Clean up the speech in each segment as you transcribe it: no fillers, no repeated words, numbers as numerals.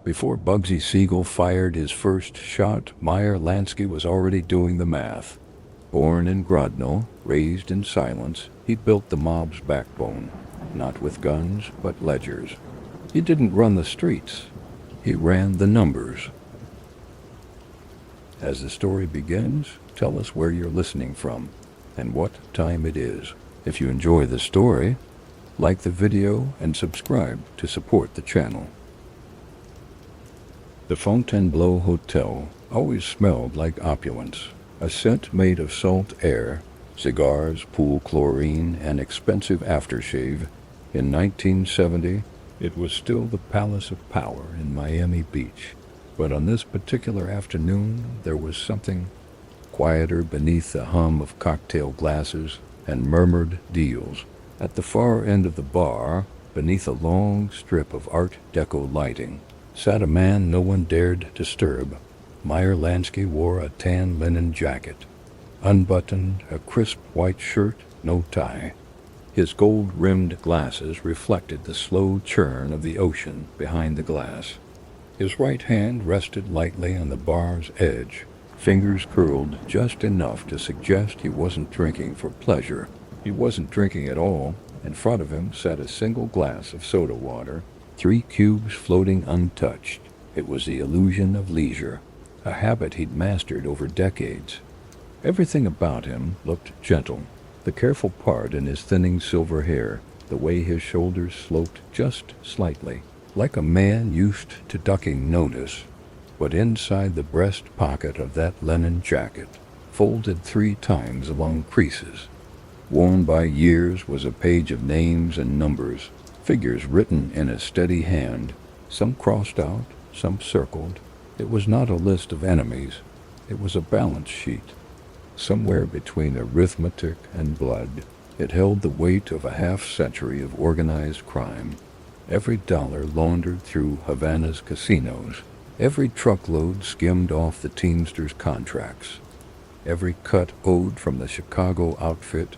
Before Bugsy Siegel fired his first shot, Meyer Lansky was already doing the math. Born in Grodno, raised in silence, he built the mob's backbone, not with guns, but ledgers. He didn't run the streets. He ran the numbers. As the story begins, tell us where you're listening from and what time it is. If you enjoy the story, like the video and subscribe to support the channel. The Fontainebleau Hotel always smelled like opulence, a scent made of salt air, cigars, pool chlorine, and expensive aftershave. In 1970, it was still the Palace of Power in Miami Beach. But on this particular afternoon, there was something quieter beneath the hum of cocktail glasses and murmured deals. At the far end of the bar, beneath a long strip of Art Deco lighting, sat a man no one dared disturb. Meyer Lansky wore a tan linen jacket, unbuttoned, a crisp white shirt, no tie. His gold-rimmed glasses reflected the slow churn of the ocean behind the glass. His right hand rested lightly on the bar's edge, fingers curled just enough to suggest he wasn't drinking for pleasure. He wasn't drinking at all. In front of him sat a single glass of soda water, 3 cubes floating untouched. It was the illusion of leisure, a habit he'd mastered over decades. Everything about him looked gentle. The careful part in his thinning silver hair, the way his shoulders sloped just slightly, like a man used to ducking notice. But inside the breast pocket of that linen jacket, folded 3 times along creases, worn by years, was a page of names and numbers, figures written in a steady hand, some crossed out, some circled. It was not a list of enemies. It was a balance sheet. Somewhere between arithmetic and blood, it held the weight of a half-century of organized crime. Every dollar laundered through Havana's casinos. Every truckload skimmed off the Teamsters' contracts. Every cut owed from the Chicago outfit,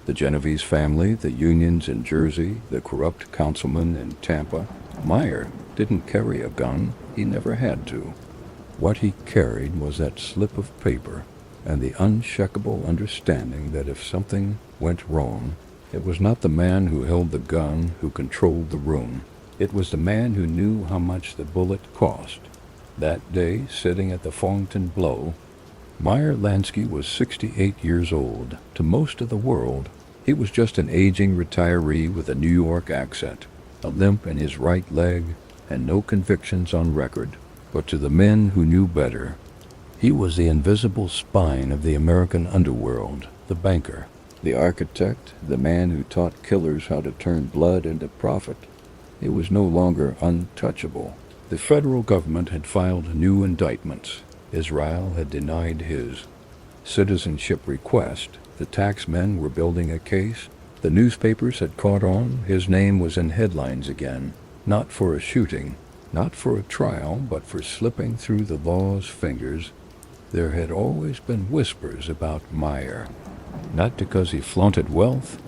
the Genovese family, the unions in Jersey, the corrupt councilman in Tampa. Meyer didn't carry a gun. He never had to. What he carried was that slip of paper and the unshakable understanding that if something went wrong, it was not the man who held the gun who controlled the room. It was the man who knew how much the bullet cost. That day, sitting at the Fontainebleau, Meyer Lansky was 68 years old. To most of the world, he was just an aging retiree with a New York accent, a limp in his right leg, and no convictions on record. But to the men who knew better, he was the invisible spine of the American underworld, the banker, the architect, the man who taught killers how to turn blood into profit. He was no longer untouchable. The federal government had filed new indictments. Israel had denied his citizenship request. The taxmen were building a case. The newspapers had caught on. His name was in headlines again, not for a shooting, not for a trial, but for slipping through the law's fingers. There had always been whispers about Meyer, not because he flaunted wealth,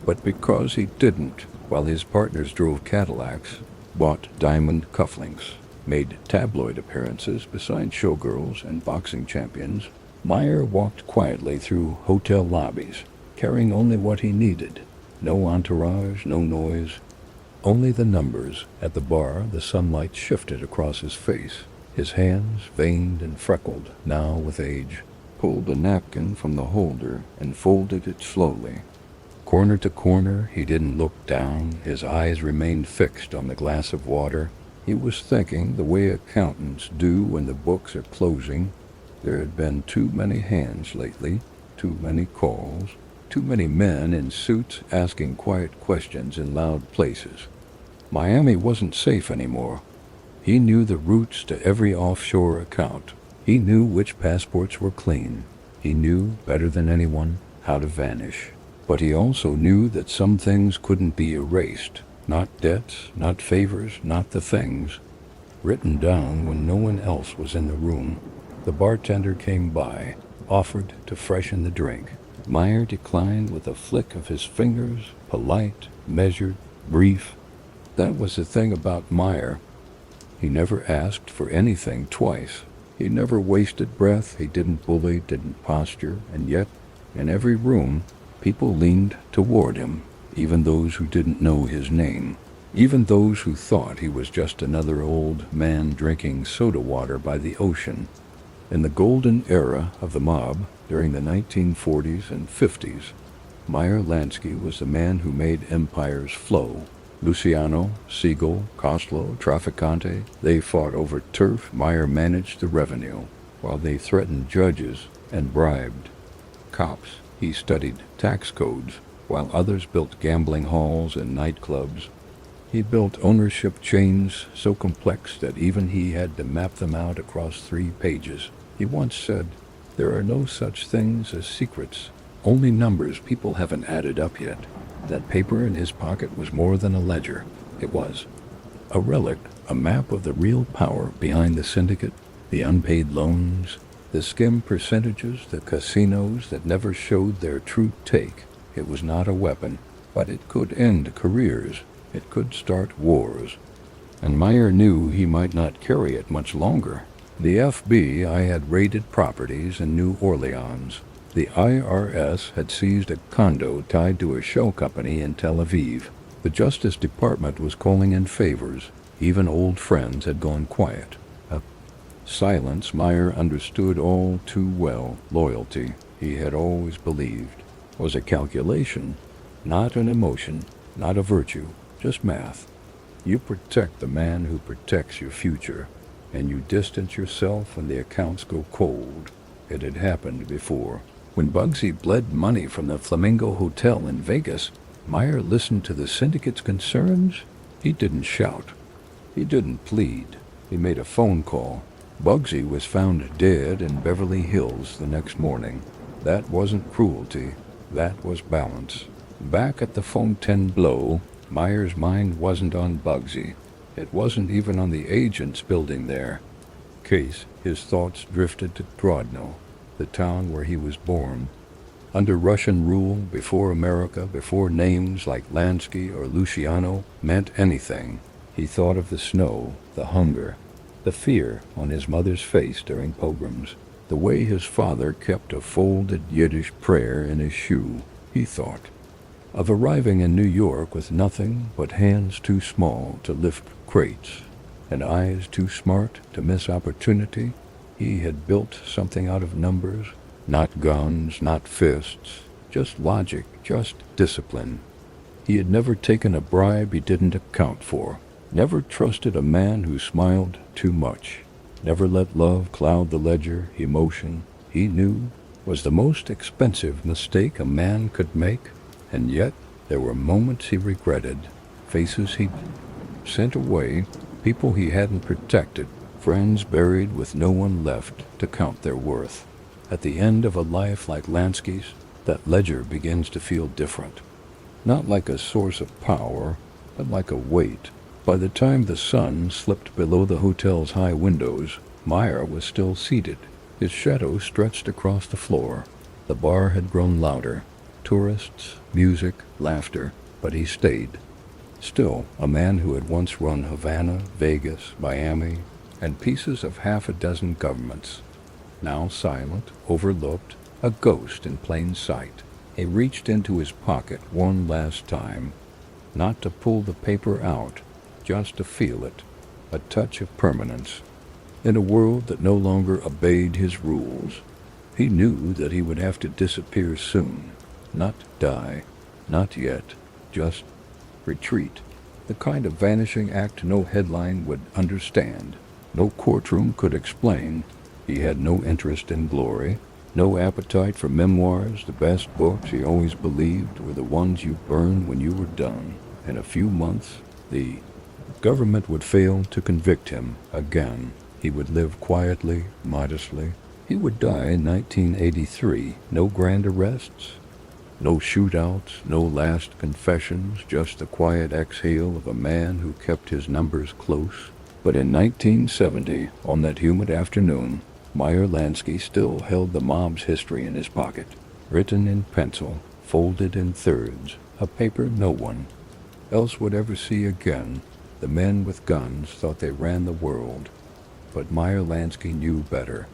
but because he didn't. While his partners drove Cadillacs, bought diamond cufflinks, made tabloid appearances beside showgirls and boxing champions, Meyer walked quietly through hotel lobbies, carrying only what he needed. No entourage, no noise, only the numbers. At the bar, the sunlight shifted across his face. His hands, veined and freckled, now with age, pulled a napkin from the holder and folded it slowly. Corner to corner, he didn't look down. His eyes remained fixed on the glass of water. He was thinking the way accountants do when the books are closing. There had been too many hands lately, too many calls, too many men in suits asking quiet questions in loud places. Miami wasn't safe anymore. He knew the routes to every offshore account. He knew which passports were clean. He knew, better than anyone, how to vanish. But he also knew that some things couldn't be erased. Not debts, not favors, not the things. Written down when no one else was in the room. The bartender came by, offered to freshen the drink. Meyer declined with a flick of his fingers, polite, measured, brief. That was the thing about Meyer. He never asked for anything twice. He never wasted breath. He didn't bully, didn't posture, and yet, in every room, people leaned toward him, even those who didn't know his name, even those who thought he was just another old man drinking soda water by the ocean. In the golden era of the mob, during the 1940s and 50s, Meyer Lansky was the man who made empires flow. Luciano, Siegel, Koslow, Trafficante, they fought over turf. Meyer managed the revenue, while they threatened judges and bribed cops. He studied tax codes, while others built gambling halls and nightclubs. He built ownership chains so complex that even he had to map them out across 3 pages. He once said, "There are no such things as secrets, only numbers people haven't added up yet." That paper in his pocket was more than a ledger. It was a relic, a map of the real power behind the syndicate, the unpaid loans, the skim percentages, the casinos that never showed their true take. It was not a weapon, but it could end careers. It could start wars. And Meyer knew he might not carry it much longer. The FBI had raided properties in New Orleans. The IRS had seized a condo tied to a shell company in Tel Aviv. The Justice Department was calling in favors. Even old friends had gone quiet. A silence Meyer understood all too well. Loyalty, he had always believed, was a calculation, not an emotion, not a virtue, just math. You protect the man who protects your future, and you distance yourself when the accounts go cold. It had happened before. When Bugsy bled money from the Flamingo Hotel in Vegas, Meyer listened to the syndicate's concerns. He didn't shout. He didn't plead. He made a phone call. Bugsy was found dead in Beverly Hills the next morning. That wasn't cruelty. That was balance. Back at the Fontainebleau, Meyer's mind wasn't on Bugsy. It wasn't even on the agents building there. Case, his thoughts drifted to Grodno, the town where he was born. Under Russian rule, before America, before names like Lansky or Luciano meant anything, he thought of the snow, the hunger, the fear on his mother's face during pogroms, the way his father kept a folded Yiddish prayer in his shoe. He thought of arriving in New York with nothing but hands too small to lift crates and eyes too smart to miss opportunity. He had built something out of numbers, not guns, not fists, just logic, just discipline. He had never taken a bribe he didn't account for, never trusted a man who smiled too much, never let love cloud the ledger. Emotion, he knew, was the most expensive mistake a man could make, and yet there were moments he regretted, faces he'd sent away, people he hadn't protected, friends buried with no one left to count their worth. At the end of a life like Lansky's, that ledger begins to feel different. Not like a source of power, but like a weight. By the time the sun slipped below the hotel's high windows, Meyer was still seated. His shadow stretched across the floor. The bar had grown louder. Tourists, music, laughter, but he stayed. Still, a man who had once run Havana, Vegas, Miami, and pieces of half a dozen governments. Now silent, overlooked, a ghost in plain sight. He reached into his pocket one last time, not to pull the paper out, just to feel it, a touch of permanence. In a world that no longer obeyed his rules, he knew that he would have to disappear soon, not die, not yet, just retreat. The kind of vanishing act no headline would understand. No courtroom could explain. He had no interest in glory, no appetite for memoirs. The best books, he always believed, were the ones you burned when you were done. In a few months, the government would fail to convict him again. He would live quietly, modestly. He would die in 1983. No grand arrests, no shootouts, no last confessions, just the quiet exhale of a man who kept his numbers close. But in 1970, on that humid afternoon, Meyer Lansky still held the mob's history in his pocket, written in pencil, folded in thirds, a paper no one else would ever see again. The men with guns thought they ran the world, but Meyer Lansky knew better.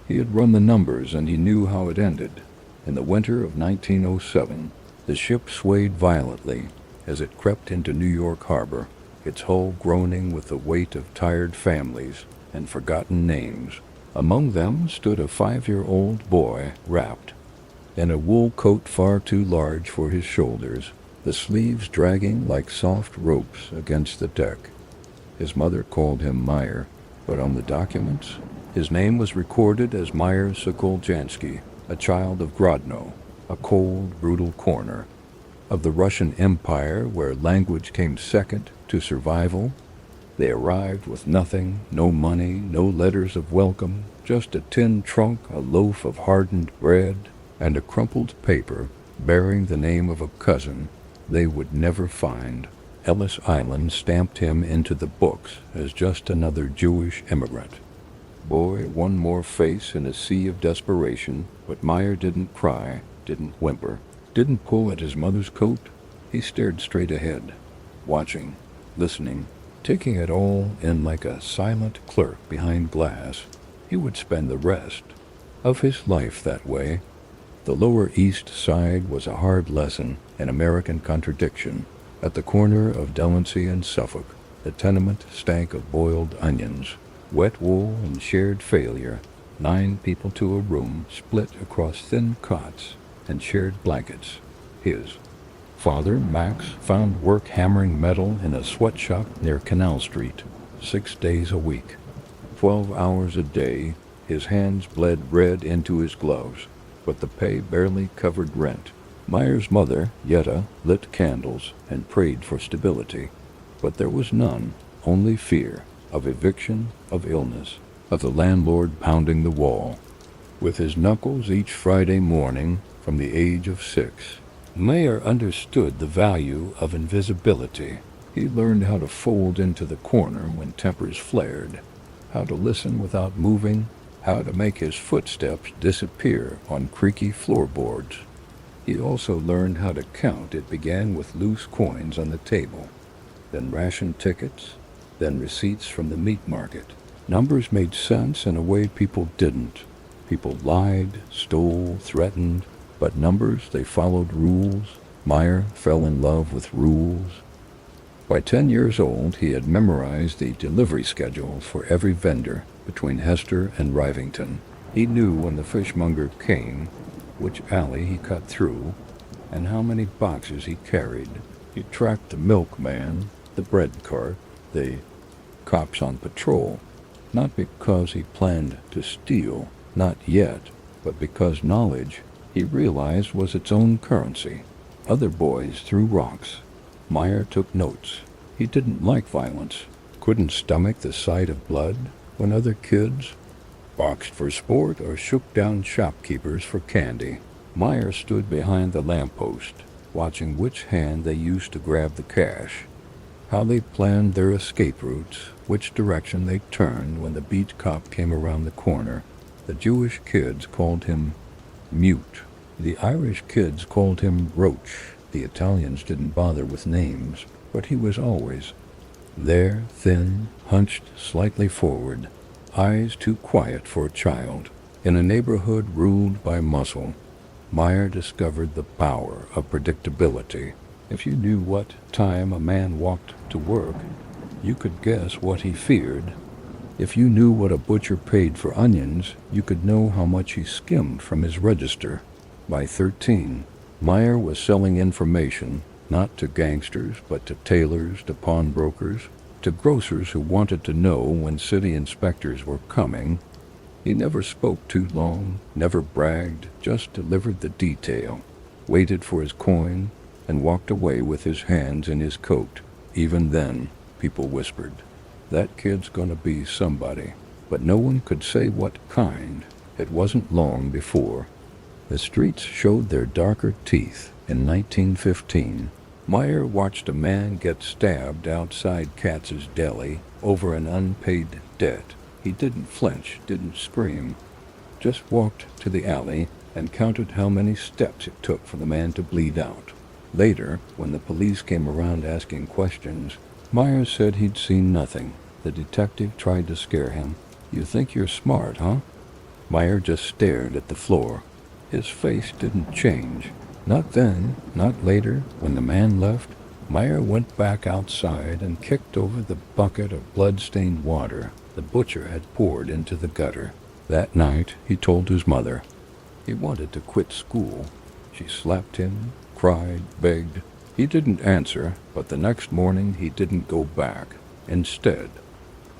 He had run the numbers and he knew how it ended. In the winter of 1907, the ship swayed violently as it crept into New York Harbor, its hull groaning with the weight of tired families and forgotten names. Among them stood a 5-year-old boy wrapped in a wool coat far too large for his shoulders, the sleeves dragging like soft ropes against the deck. His mother called him Meyer, but on the documents, his name was recorded as Meyer Sokoljansky, a child of Grodno, a cold, brutal corner of the Russian Empire where language came second to survival. They arrived with nothing, no money, no letters of welcome, just a tin trunk, a loaf of hardened bread, and a crumpled paper bearing the name of a cousin they would never find. Ellis Island stamped him into the books as just another Jewish immigrant. Boy, one more face in a sea of desperation, but Meyer didn't cry, didn't whimper, didn't pull at his mother's coat. He stared straight ahead, watching, listening, taking it all in like a silent clerk behind glass. He would spend the rest of his life that way. The Lower East Side was a hard lesson in American contradiction. At the corner of Delancey and Suffolk, the tenement stank of boiled onions, wet wool, and shared failure. 9 people to a room, split across thin cots and shared blankets. His father, Max, found work hammering metal in a sweatshop near Canal Street, 6 days a week. 12 hours a day, his hands bled red into his gloves, but the pay barely covered rent. Meyer's mother, Yetta, lit candles and prayed for stability, but there was none, only fear of eviction, of illness, of the landlord pounding the wall with his knuckles each Friday morning from the age of 6. Meyer understood the value of invisibility. He learned how to fold into the corner when tempers flared, how to listen without moving, how to make his footsteps disappear on creaky floorboards. He also learned how to count. It began with loose coins on the table, then ration tickets, then receipts from the meat market. Numbers made sense in a way people didn't. People lied, stole, threatened, but numbers, they followed rules. Meyer fell in love with rules. By 10 years old, he had memorized the delivery schedule for every vendor between Hester and Rivington. He knew when the fishmonger came, which alley he cut through, and how many boxes he carried. He tracked the milkman, the bread cart, the cops on patrol, not because he planned to steal, not yet, but because knowledge, he realized, was its own currency. Other boys threw rocks. Meyer took notes. He didn't like violence, couldn't stomach the sight of blood. When other kids boxed for sport or shook down shopkeepers for candy, Meyer stood behind the lamppost, watching which hand they used to grab the cash, how they planned their escape routes, which direction they turned when the beat cop came around the corner. The Jewish kids called him Mute. The Irish kids called him Roach. The Italians didn't bother with names, but he was always there, thin, hunched slightly forward, eyes too quiet for a child. In a neighborhood ruled by muscle, Meyer discovered the power of predictability. If you knew what time a man walked to work, you could guess what he feared. If you knew what a butcher paid for onions, you could know how much he skimmed from his register. By 13, Meyer was selling information, not to gangsters, but to tailors, to pawnbrokers, to grocers who wanted to know when city inspectors were coming. He never spoke too long, never bragged, just delivered the detail, waited for his coin, and walked away with his hands in his coat. Even then, people whispered, "That kid's gonna be somebody," but no one could say what kind. It wasn't long before the streets showed their darker teeth. In 1915, Meyer watched a man get stabbed outside Katz's Deli over an unpaid debt. He didn't flinch, didn't scream, just walked to the alley and counted how many steps it took for the man to bleed out. Later, when the police came around asking questions, Meyer said he'd seen nothing. The detective tried to scare him. "You think you're smart, huh?" Meyer just stared at the floor. His face didn't change. Not then, not later, when the man left. Meyer went back outside and kicked over the bucket of blood-stained water the butcher had poured into the gutter. That night, he told his mother. He wanted to quit school. She slapped him, cried, begged. He didn't answer, but the next morning he didn't go back. Instead,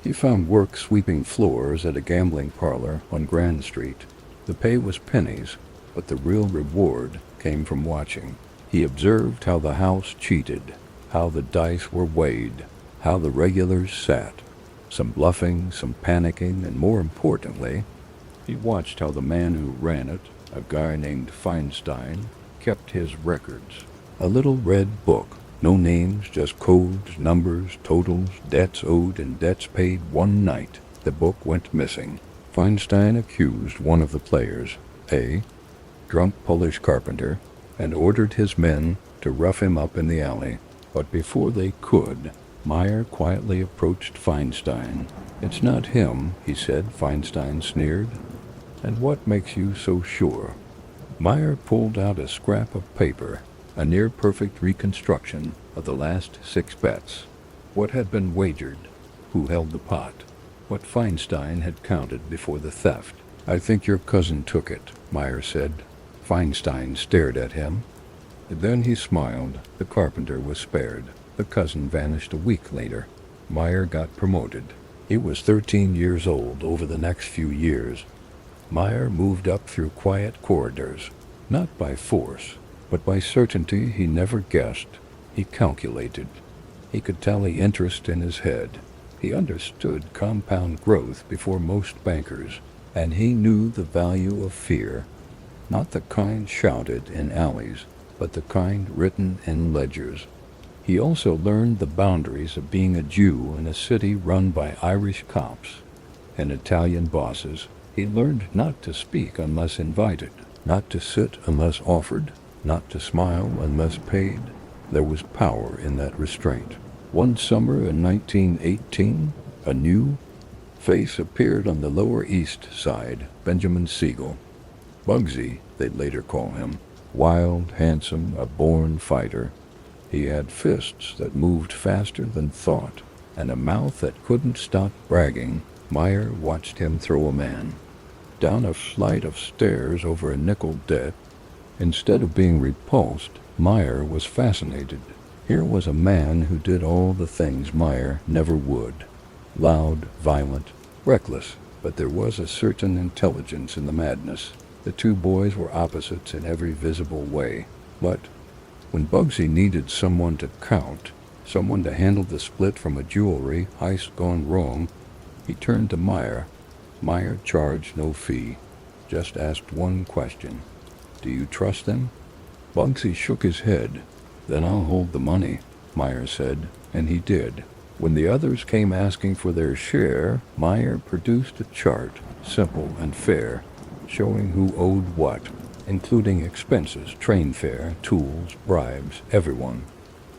he found work sweeping floors at a gambling parlor on Grand Street. The pay was pennies, but the real reward came from watching. He observed how the house cheated, how the dice were weighed, how the regulars sat. Some bluffing, some panicking, and more importantly, he watched how the man who ran it, a guy named Feinstein, kept his records. A little red book. No names, just codes, numbers, totals, debts owed, and debts paid one night. The book went missing. Feinstein accused one of the players, a drunk Polish carpenter, and ordered his men to rough him up in the alley. But before they could, Meyer quietly approached Feinstein. "It's not him," he said. Feinstein sneered. "And what makes you so sure?" Meyer pulled out a scrap of paper, a near-perfect reconstruction of the last 6 bets. What had been wagered, who held the pot, what Feinstein had counted before the theft. "I think your cousin took it," Meyer said. Feinstein stared at him. Then he smiled. The carpenter was spared. The cousin vanished a week later. Meyer got promoted. He was 13 years old over the next few years. Meyer moved up through quiet corridors, not by force, but by certainty he never guessed. He calculated. He could tally interest in his head. He understood compound growth before most bankers, and he knew the value of fear, not the kind shouted in alleys, but the kind written in ledgers. He also learned the boundaries of being a Jew in a city run by Irish cops and Italian bosses. He learned not to speak unless invited, not to sit unless offered, not to smile unless paid. There was power in that restraint. One summer in 1918, a new face appeared on the Lower East Side, Benjamin Siegel. Bugsy, they'd later call him. Wild, handsome, a born fighter. He had fists that moved faster than thought, and a mouth that couldn't stop bragging. Meyer watched him throw a man down a flight of stairs over a nickel debt. Instead of being repulsed, Meyer was fascinated. Here was a man who did all the things Meyer never would. Loud, violent, reckless, but there was a certain intelligence in the madness. The two boys were opposites in every visible way. But when Bugsy needed someone to count, someone to handle the split from a jewelry heist gone wrong, he turned to Meyer. Meyer charged no fee, just asked one question. "Do you trust them?" Bugsy shook his head. "Then I'll hold the money," Meyer said, and he did. When the others came asking for their share, Meyer produced a chart, simple and fair, showing who owed what, including expenses, train fare, tools, bribes, everyone.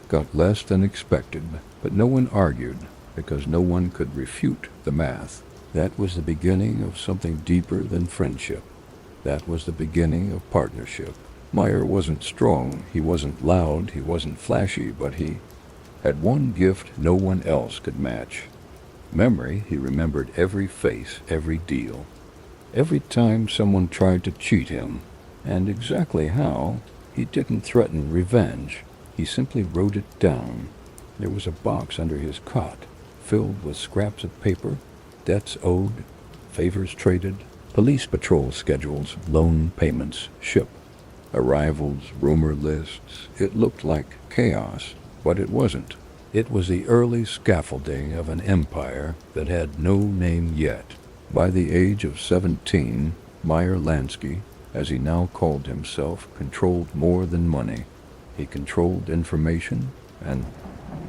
Got less than expected, but no one argued, because no one could refute the math. That was the beginning of something deeper than friendship. That was the beginning of partnership. Meyer wasn't strong, he wasn't loud, he wasn't flashy, but he had one gift no one else could match. Memory. He remembered every face, every deal. Every time someone tried to cheat him, and exactly how, he didn't threaten revenge. He simply wrote it down. There was a box under his cot, filled with scraps of paper, debts owed, favors traded, police patrol schedules, loan payments, ship arrivals, rumor lists. It looked like chaos, but it wasn't. It was the early scaffolding of an empire that had no name yet. By the age of 17, Meyer Lansky, as he now called himself, controlled more than money. He controlled information, and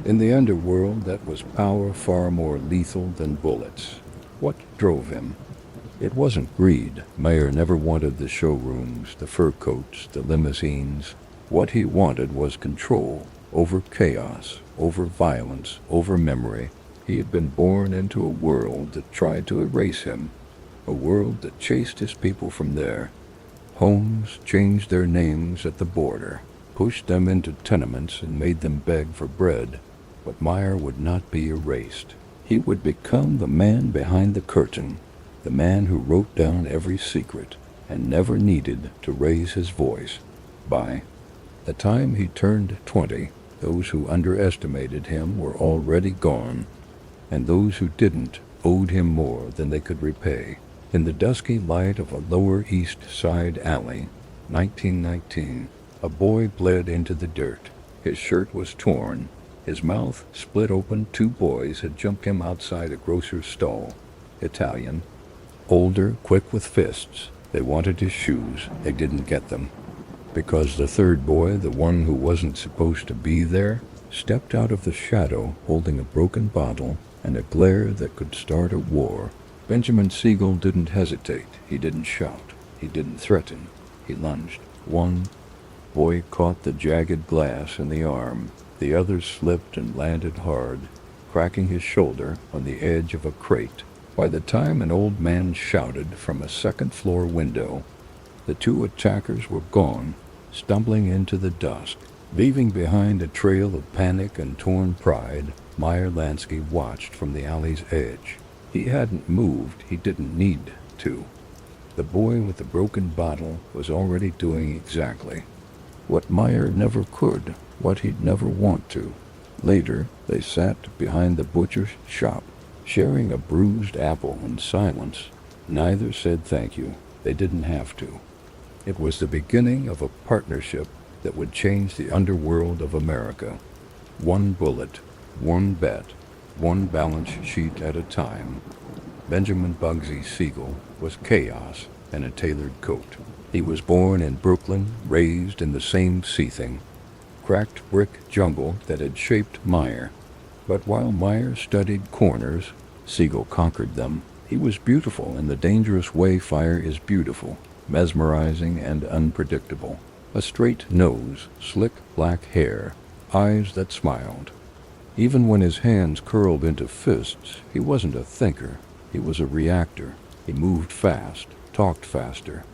in the underworld that was power far more lethal than bullets. What drove him? It wasn't greed. Meyer never wanted the showrooms, the fur coats, the limousines. What he wanted was control over chaos. over violence, over memory. He had been born into a world that tried to erase him, a world that chased his people from there. Homes changed their names at the border, pushed them into tenements and made them beg for bread. But Meyer would not be erased. He would become the man behind the curtain, the man who wrote down every secret and never needed to raise his voice. By the time he turned 20, those who underestimated him were already gone, and those who didn't owed him more than they could repay. In the dusky light of a Lower East Side alley, 1919, a boy bled into the dirt. His shirt was torn. His mouth split open. 2 boys had jumped him outside a grocer's stall. Italian. Older, quick with fists. They wanted his shoes. They didn't get them. Because the third boy, the one who wasn't supposed to be there, stepped out of the shadow holding a broken bottle and a glare that could start a war. Benjamin Siegel didn't hesitate. He didn't shout. He didn't threaten. He lunged. One boy caught the jagged glass in the arm. The other slipped and landed hard, cracking his shoulder on the edge of a crate. By the time an old man shouted from a second-floor window, the 2 attackers were gone, stumbling into the dusk. Leaving behind a trail of panic and torn pride, Meyer Lansky watched from the alley's edge. He hadn't moved. He didn't need to. The boy with the broken bottle was already doing exactly what Meyer never could, what he'd never want to. Later, they sat behind the butcher's shop, sharing a bruised apple in silence. Neither said thank you. They didn't have to. It was the beginning of a partnership that would change the underworld of America. 1 bullet, 1 bet, 1 balance sheet at a time. Benjamin Bugsy Siegel was chaos in a tailored coat. He was born in Brooklyn, raised in the same seething, cracked brick jungle that had shaped Meyer. But while Meyer studied corners, Siegel conquered them. He was beautiful in the dangerous way fire is beautiful, mesmerizing and unpredictable. A straight nose, slick black hair, eyes that smiled. Even when his hands curled into fists, he wasn't a thinker. He was a reactor. He moved fast, talked faster,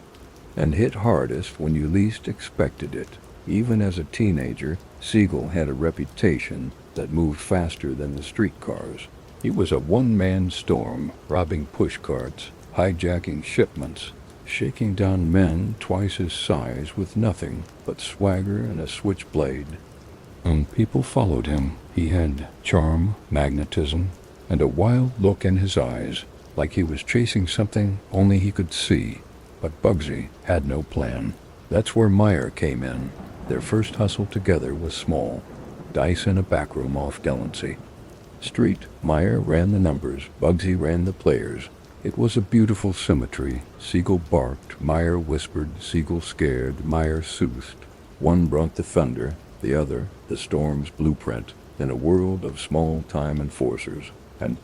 and hit hardest when you least expected it. Even as a teenager, Siegel had a reputation that moved faster than the streetcars. He was a one-man storm, robbing pushcarts, hijacking shipments, shaking down men twice his size with nothing but swagger and a switchblade. And people followed him. He had charm, magnetism, and a wild look in his eyes, like he was chasing something only he could see. But Bugsy had no plan. That's where Meyer came in. Their first hustle together was small. Dice in a backroom off Delancey Street. Meyer ran the numbers. Bugsy ran the players. It was a beautiful symmetry. Siegel barked. Meyer whispered. Siegel scared. Meyer soothed. One brought the thunder, the other the storm's blueprint. In a world of small-time enforcers and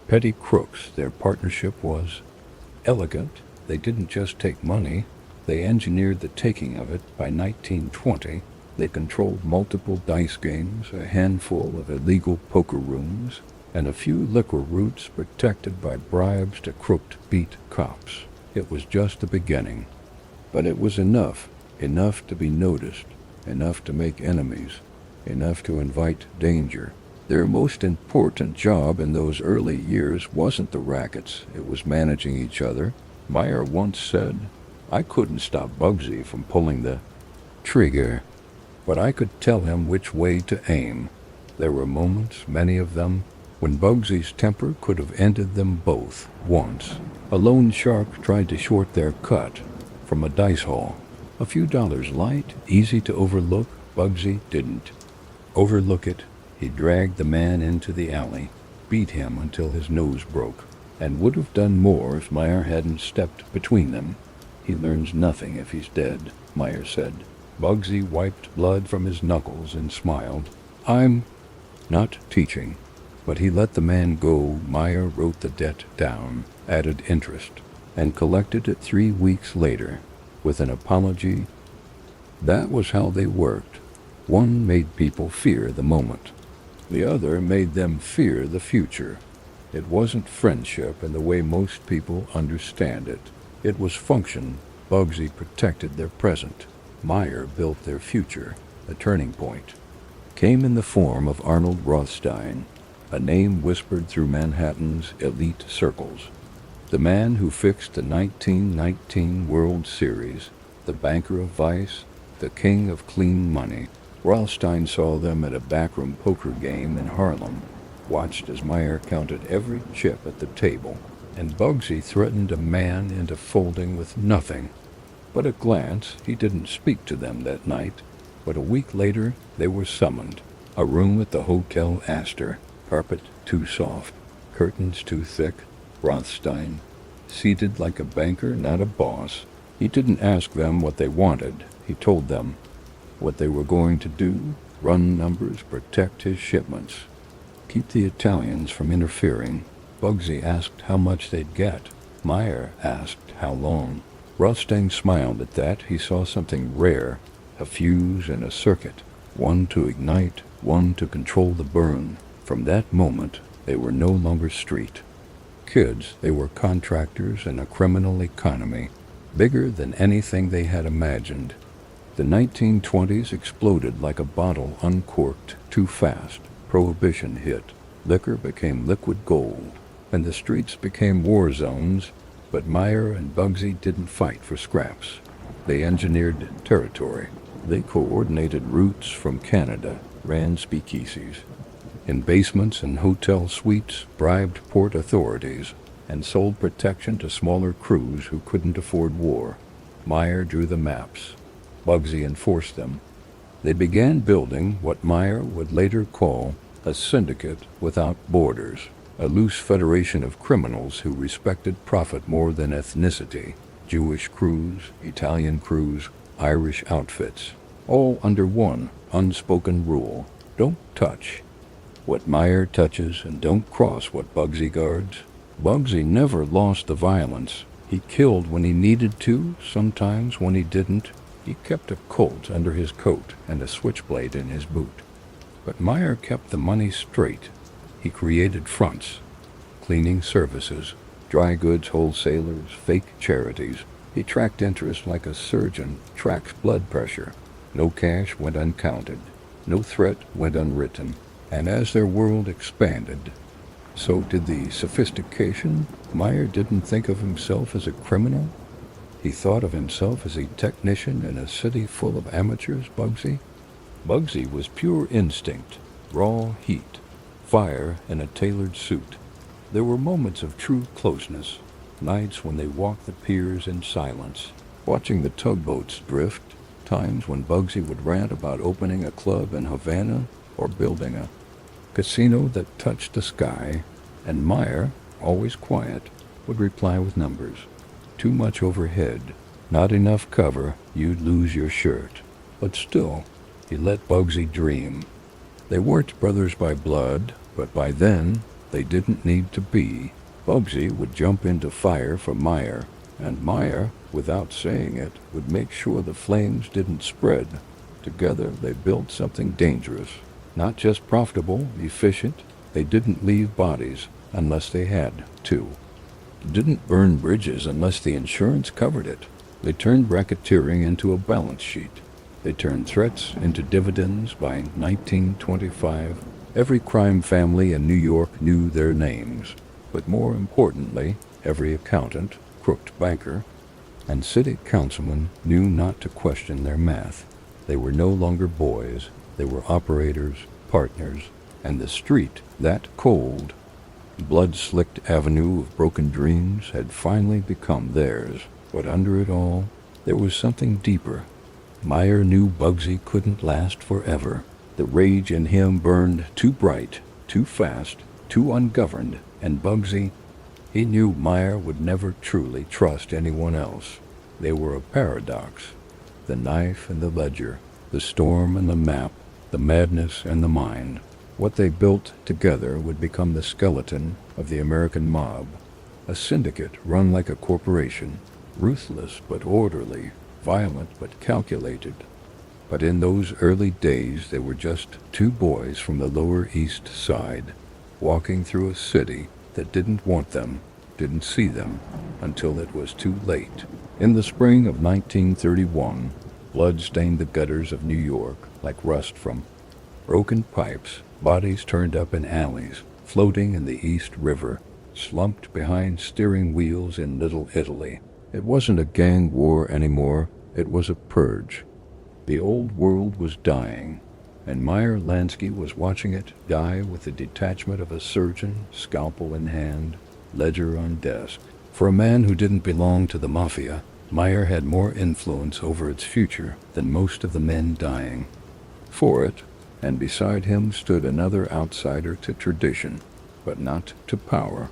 petty crooks, their partnership was elegant. They didn't just take money. They engineered the taking of it. By 1920, they controlled multiple dice games, a handful of illegal poker rooms, and a few liquor routes protected by bribes to crooked beat cops. It was just the beginning. But it was enough to be noticed, enough to make enemies, enough to invite danger. Their most important job in those early years wasn't the rackets, it was managing each other. Meyer once said, "I couldn't stop Bugsy from pulling the trigger, but I could tell him which way to aim." There were moments, many of them, when Bugsy's temper could have ended them both. Once, a loan shark tried to short their cut from a dice hall. A few dollars light, easy to overlook. Bugsy didn't overlook it. He dragged the man into the alley, beat him until his nose broke, and would have done more if Meyer hadn't stepped between them. "He learns nothing if he's dead," Meyer said. Bugsy wiped blood from his knuckles and smiled. "I'm not teaching." But he let the man go. Meyer wrote the debt down, added interest, and collected it 3 weeks later with an apology. That was how they worked. One made people fear the moment. The other made them fear the future. It wasn't friendship in the way most people understand it. It was function. Bugsy protected their present. Meyer built their future. A turning point came in the form of Arnold Rothstein, a name whispered through Manhattan's elite circles. The man who fixed the 1919 World Series, the banker of vice, the king of clean money. Rothstein saw them at a backroom poker game in Harlem, watched as Meyer counted every chip at the table, and Bugsy threatened a man into folding with nothing. But at a glance, he didn't speak to them that night. But a week later, they were summoned. A room at the Hotel Astor, carpet too soft, curtains too thick. Rothstein, seated like a banker, not a boss. He didn't ask them what they wanted. He told them what they were going to do: run numbers, protect his shipments, keep the Italians from interfering. Bugsy asked how much they'd get. Meyer asked how long. Rothstein smiled at that. He saw something rare, a fuse in a circuit, one to ignite, one to control the burn. From that moment, they were no longer street kids. They were contractors in a criminal economy, bigger than anything they had imagined. The 1920s exploded like a bottle uncorked too fast. Prohibition hit. Liquor became liquid gold, and the streets became war zones. But Meyer and Bugsy didn't fight for scraps. They engineered territory. They coordinated routes from Canada, ran speakeasies in basements and hotel suites, bribed port authorities, and sold protection to smaller crews who couldn't afford war. Meyer drew the maps. Bugsy enforced them. They began building what Meyer would later call a syndicate without borders, a loose federation of criminals who respected profit more than ethnicity. Jewish crews, Italian crews, Irish outfits, all under one unspoken rule: don't touch what Meyer touches, and don't cross what Bugsy guards. Bugsy never lost the violence. He killed when he needed to, sometimes when he didn't. He kept a Colt under his coat and a switchblade in his boot. But Meyer kept the money straight. He created fronts, cleaning services, dry goods wholesalers, fake charities. He tracked interest like a surgeon tracks blood pressure. No cash went uncounted. No threat went unwritten. And as their world expanded, so did the sophistication. Meyer didn't think of himself as a criminal. He thought of himself as a technician in a city full of amateurs. Bugsy was pure instinct, raw heat, fire in a tailored suit. There were moments of true closeness, nights when they walked the piers in silence, watching the tugboats drift, times when Bugsy would rant about opening a club in Havana or building a casino that touched the sky, and Meyer, always quiet, would reply with numbers. Too much overhead, not enough cover, you'd lose your shirt. But still, he let Bugsy dream. They weren't brothers by blood, but by then, they didn't need to be. Bugsy would jump into fire for Meyer, and Meyer, without saying it, would make sure the flames didn't spread. Together, they built something dangerous. Not just profitable, efficient. They didn't leave bodies unless they had to. Didn't burn bridges unless the insurance covered it. They turned racketeering into a balance sheet. They turned threats into dividends. By 1925, every crime family in New York knew their names. But more importantly, every accountant, crooked banker, and city councilman knew not to question their math. They were no longer boys. They were operators, partners, and the street, that cold, blood-slicked avenue of broken dreams, had finally become theirs. But under it all, there was something deeper. Meyer knew Bugsy couldn't last forever. The rage in him burned too bright, too fast, too ungoverned, and Bugsy, he knew Meyer would never truly trust anyone else. They were a paradox, the knife and the ledger, the storm and the map, the madness and the mind. What they built together would become the skeleton of the American mob, a syndicate run like a corporation, ruthless but orderly, violent but calculated. But in those early days, they were just two boys from the Lower East Side, walking through a city that didn't want them, didn't see them, until it was too late. In the spring of 1931, blood stained the gutters of New York like rust from broken pipes. Bodies turned up in alleys, floating in the East River, slumped behind steering wheels in Little Italy. It wasn't a gang war anymore, it was a purge. The old world was dying, and Meyer Lansky was watching it die with the detachment of a surgeon, scalpel in hand, ledger on desk. For a man who didn't belong to the Mafia, Meyer had more influence over its future than most of the men dying. For it, and beside him stood another outsider to tradition, but not to power.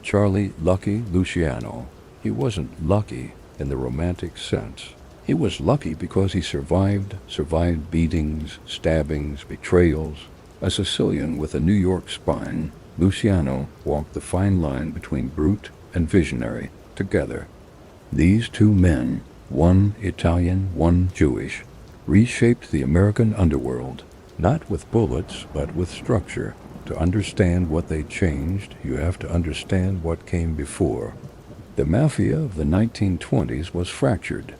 Charlie "Lucky" Luciano. He wasn't lucky in the romantic sense. He was lucky because he survived beatings, stabbings, betrayals. A Sicilian with a New York spine, Luciano walked the fine line between brute and visionary together. These two men, one Italian, one Jewish, reshaped the American underworld, not with bullets, but with structure. To understand what they changed, you have to understand what came before. The Mafia of the 1920s was fractured.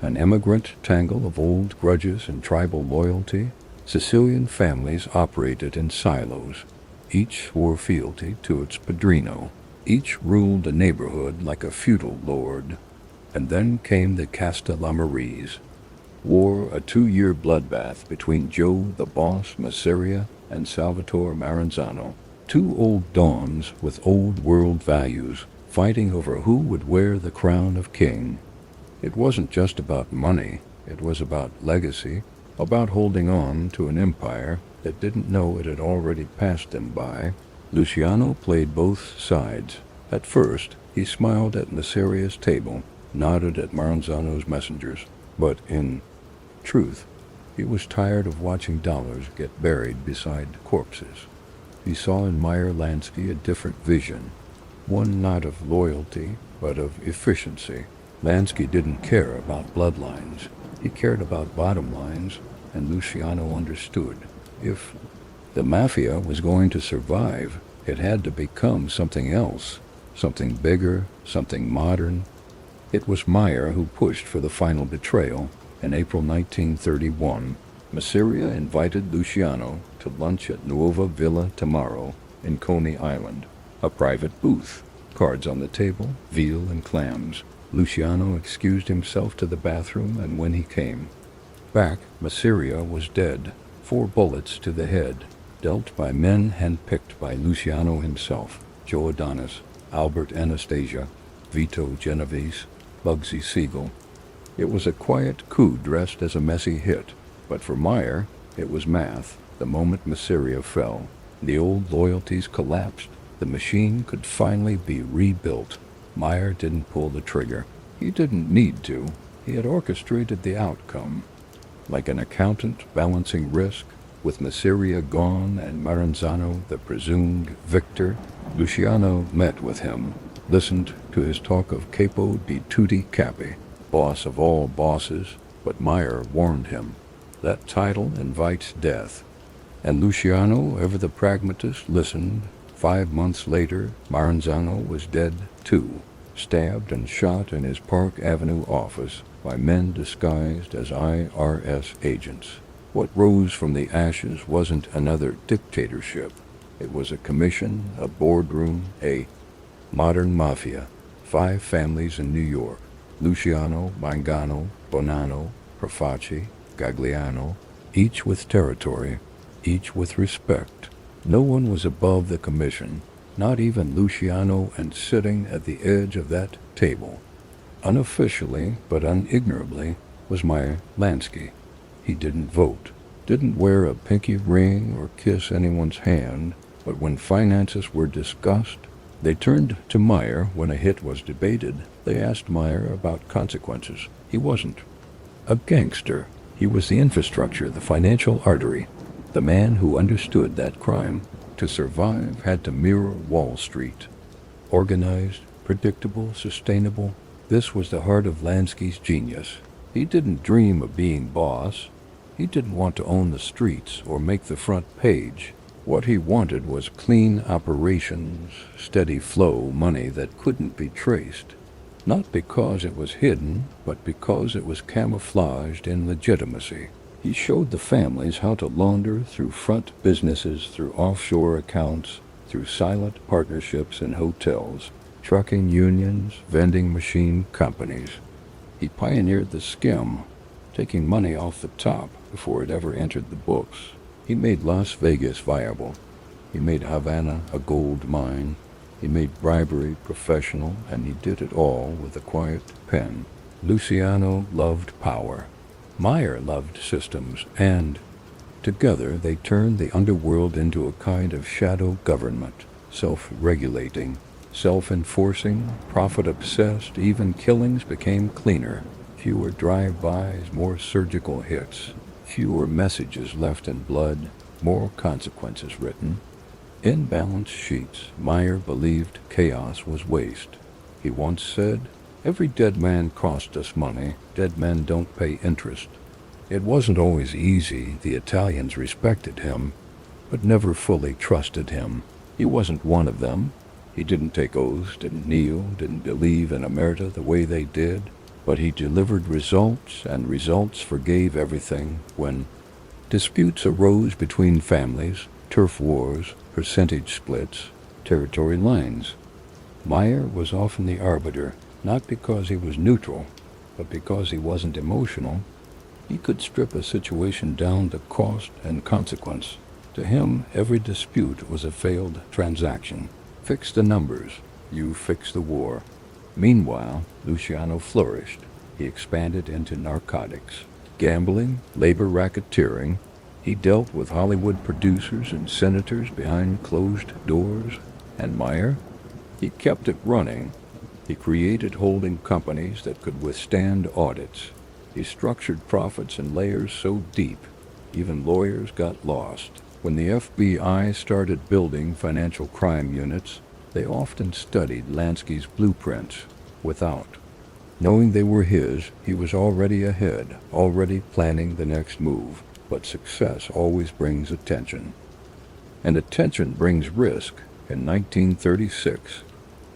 An immigrant tangle of old grudges and tribal loyalty. Sicilian families operated in silos. Each swore fealty to its padrino. Each ruled a neighborhood like a feudal lord. And then came the Castellamarese. War, a 2-year bloodbath between Joe the Boss Masseria and Salvatore Maranzano. Two old dons with old world values, fighting over who would wear the crown of king. It wasn't just about money, it was about legacy, about holding on to an empire that didn't know it had already passed them by. Luciano played both sides. At first, he smiled at Masseria's table, nodded at Maranzano's messengers, but in truth, he was tired of watching dollars get buried beside corpses. He saw in Meyer Lansky a different vision, one not of loyalty, but of efficiency. Lansky didn't care about bloodlines. He cared about bottom lines, and Luciano understood. If the Mafia was going to survive, it had to become something else, something bigger, something modern. It was Meyer who pushed for the final betrayal. In April 1931, Masseria invited Luciano to lunch at Nuova Villa Tamaro in Coney Island, a private booth, cards on the table, veal and clams. Luciano excused himself to the bathroom, and when he came back, Masseria was dead, 4 bullets to the head, dealt by men handpicked by Luciano himself, Joe Adonis, Albert Anastasia, Vito Genovese, Bugsy Siegel. It was a quiet coup dressed as a messy hit, but for Meyer, it was math. The moment Masseria fell, the old loyalties collapsed. The machine could finally be rebuilt. Meyer didn't pull the trigger. He didn't need to. He had orchestrated the outcome. Like an accountant balancing risk, with Masseria gone and Maranzano the presumed victor, Luciano met with him, listened to his talk of capo di tutti capi, boss of all bosses, but Meyer warned him. That title invites death. And Luciano, ever the pragmatist, listened. 5 months later, Maranzano was dead too, stabbed and shot in his Park Avenue office by men disguised as IRS agents. What rose from the ashes wasn't another dictatorship. It was a commission, a boardroom, a modern mafia. 5 families in New York: Luciano, Mangano, Bonanno, Profaci, Gagliano, each with territory, each with respect. No one was above the commission, not even Luciano, and sitting at the edge of that table, unofficially but unignorably, was Meyer Lansky. He didn't vote, didn't wear a pinky ring or kiss anyone's hand, but when finances were discussed, they turned to Meyer. When a hit was debated, they asked Meyer about consequences. He wasn't a gangster. He was the infrastructure, the financial artery, the man who understood that crime, to survive, had to mirror Wall Street. Organized, predictable, sustainable. This was the heart of Lansky's genius. He didn't dream of being boss. He didn't want to own the streets or make the front page. What he wanted was clean operations, steady flow money that couldn't be traced. Not because it was hidden, but because it was camouflaged in legitimacy. He showed the families how to launder through front businesses, through offshore accounts, through silent partnerships in hotels, trucking unions, vending machine companies. He pioneered the skim, taking money off the top before it ever entered the books. He made Las Vegas viable. He made Havana a gold mine. He made bribery professional, and he did it all with a quiet pen. Luciano loved power. Meyer loved systems, and together they turned the underworld into a kind of shadow government, self-regulating, self-enforcing, profit-obsessed. Even killings became cleaner. Fewer drive-bys, more surgical hits. Fewer messages left in blood, more consequences written. In balance sheets, Meyer believed chaos was waste. He once said, "Every dead man cost us money. Dead men don't pay interest." It wasn't always easy. The Italians respected him, but never fully trusted him. He wasn't one of them. He didn't take oaths, didn't kneel, didn't believe in omerta the way they did. But he delivered results, and results forgave everything. When disputes arose between families, turf wars, percentage splits, territory lines, Meyer was often the arbiter, not because he was neutral, but because he wasn't emotional. He could strip a situation down to cost and consequence. To him, every dispute was a failed transaction. Fix the numbers, you fix the war. Meanwhile, Luciano flourished. He expanded into narcotics, gambling, labor racketeering. He dealt with Hollywood producers and senators behind closed doors. And Meyer? He kept it running. He created holding companies that could withstand audits. He structured profits in layers so deep, even lawyers got lost. When the FBI started building financial crime units, they often studied Lansky's blueprints without. Knowing they were his, he was already ahead, already planning the next move. But success always brings attention. And attention brings risk. In 1936,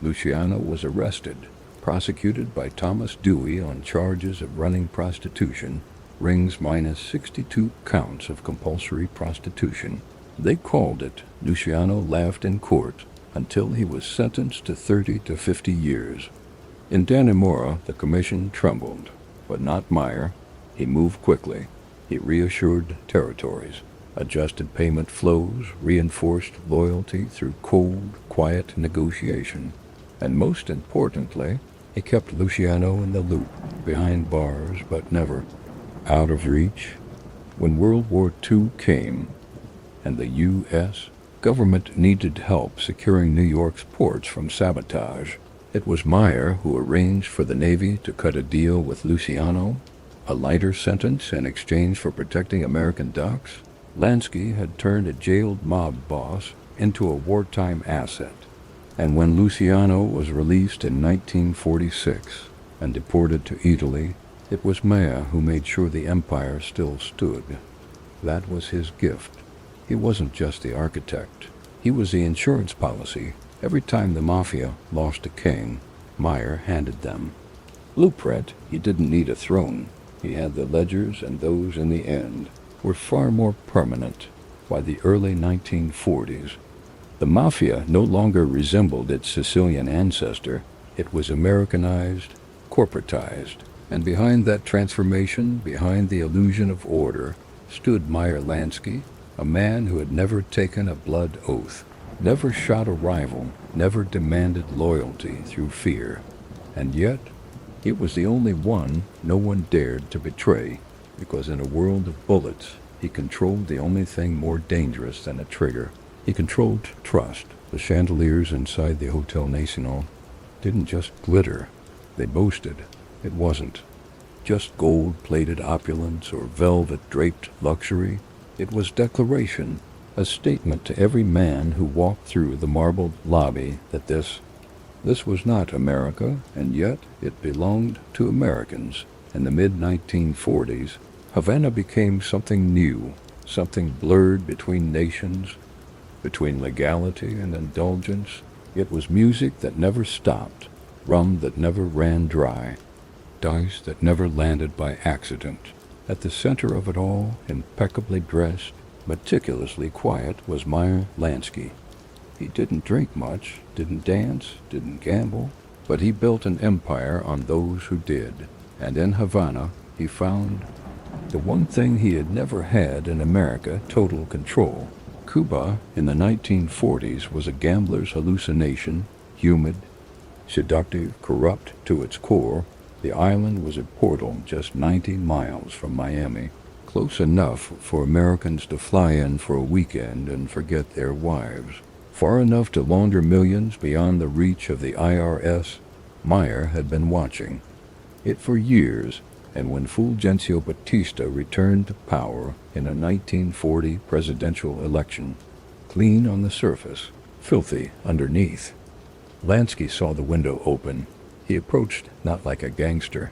Luciano was arrested, prosecuted by Thomas Dewey on charges of running prostitution, rings minus 62 counts of compulsory prostitution. They called it. Luciano laughed in court until he was sentenced to 30 to 50 years. In Dannemora, the commission trembled, but not Meyer. He moved quickly. He reassured territories, adjusted payment flows, reinforced loyalty through cold, quiet negotiation. And most importantly, he kept Luciano in the loop, behind bars, but never out of reach. When World War II came, and the U.S. government needed help securing New York's ports from sabotage, it was Meyer who arranged for the Navy to cut a deal with Luciano, a lighter sentence in exchange for protecting American docks. Lansky had turned a jailed mob boss into a wartime asset. And when Luciano was released in 1946 and deported to Italy, it was Meyer who made sure the empire still stood. That was his gift. He wasn't just the architect. He was the insurance policy. Every time the Mafia lost a king, Meyer handed them. Blueprint, he didn't need a throne. He had the ledgers, and those, in the end, were far more permanent. By the early 1940s, the Mafia no longer resembled its Sicilian ancestor. It was Americanized, corporatized. And behind that transformation, behind the illusion of order, stood Meyer Lansky, a man who had never taken a blood oath, never shot a rival, never demanded loyalty through fear. And yet, he was the only one no one dared to betray, because in a world of bullets, he controlled the only thing more dangerous than a trigger. He controlled trust. The chandeliers inside the Hotel Nacional didn't just glitter, they boasted. It wasn't just gold-plated opulence or velvet-draped luxury. It was declaration, a statement to every man who walked through the marbled lobby that this was not America, and yet it belonged to Americans. In the mid-1940s, Havana became something new, something blurred between nations, between legality and indulgence. It was music that never stopped, rum that never ran dry, dice that never landed by accident. At the center of it all, impeccably dressed, meticulously quiet, was Meyer Lansky. He didn't drink much, didn't dance, didn't gamble, but he built an empire on those who did. And in Havana, he found the one thing he had never had in America: total control. Cuba in the 1940s was a gambler's hallucination, humid, seductive, corrupt to its core. The island was a portal just 90 miles from Miami, close enough for Americans to fly in for a weekend and forget their wives, far enough to launder millions beyond the reach of the IRS. Meyer had been watching it for years, and when Fulgencio Batista returned to power in a 1940 presidential election, clean on the surface, filthy underneath, Lansky saw the window open. He approached not like a gangster,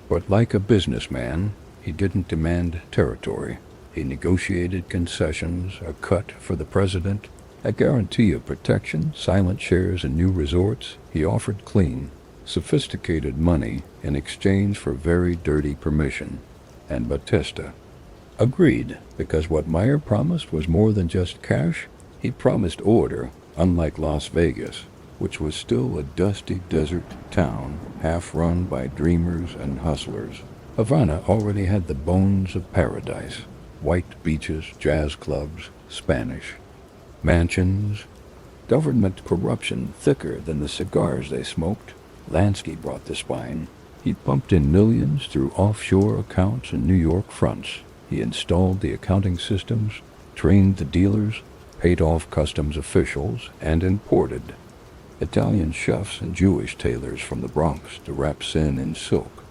but like a businessman. He didn't demand territory. He negotiated concessions, a cut for the president, a guarantee of protection, silent shares in new resorts. He offered clean, sophisticated money in exchange for very dirty permission. And Batista agreed, because what Meyer promised was more than just cash. He promised order, unlike Las Vegas, which was still a dusty desert town, half-run by dreamers and hustlers. Havana already had the bones of paradise: white beaches, jazz clubs, Spanish mansions, government corruption thicker than the cigars they smoked. Lansky brought the spine. He pumped in millions through offshore accounts and New York fronts. He installed the accounting systems, trained the dealers, paid off customs officials, and imported Italian chefs and Jewish tailors from the Bronx to wrap sin in silk.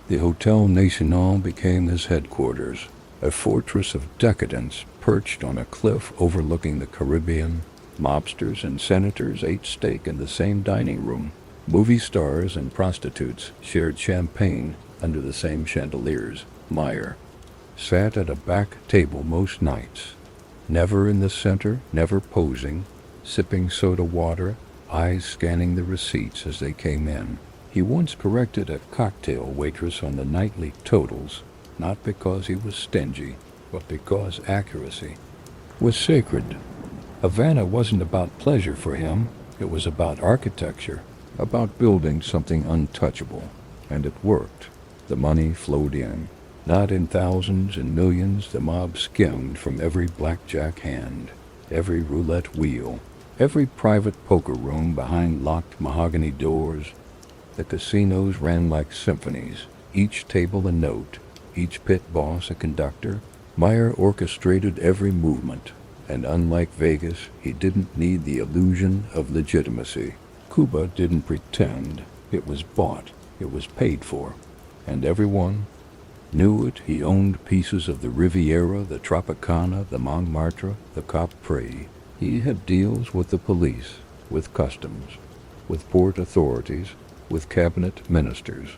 The Hotel Nacional became his headquarters, a fortress of decadence perched on a cliff overlooking the Caribbean. Mobsters and senators ate steak in the same dining room. Movie stars and prostitutes shared champagne under the same chandeliers. Meyer sat at a back table most nights, never in the center, never posing, sipping soda water, eyes scanning the receipts as they came in. He once corrected a cocktail waitress on the nightly totals, not because he was stingy, but because accuracy was sacred. Havana wasn't about pleasure for him. It was about architecture, about building something untouchable. And it worked. The money flowed in. Not in thousands and millions. The mob skimmed from every blackjack hand, every roulette wheel, every private poker room behind locked mahogany doors. The casinos ran like symphonies, each table a note, each pit boss a conductor. Meyer orchestrated every movement, and unlike Vegas, he didn't need the illusion of legitimacy. Cuba didn't pretend. It was bought, it was paid for, and everyone knew it. He owned pieces of the Riviera, the Tropicana, the Montmartre, the Capri. He had deals with the police, with customs, with port authorities, with cabinet ministers.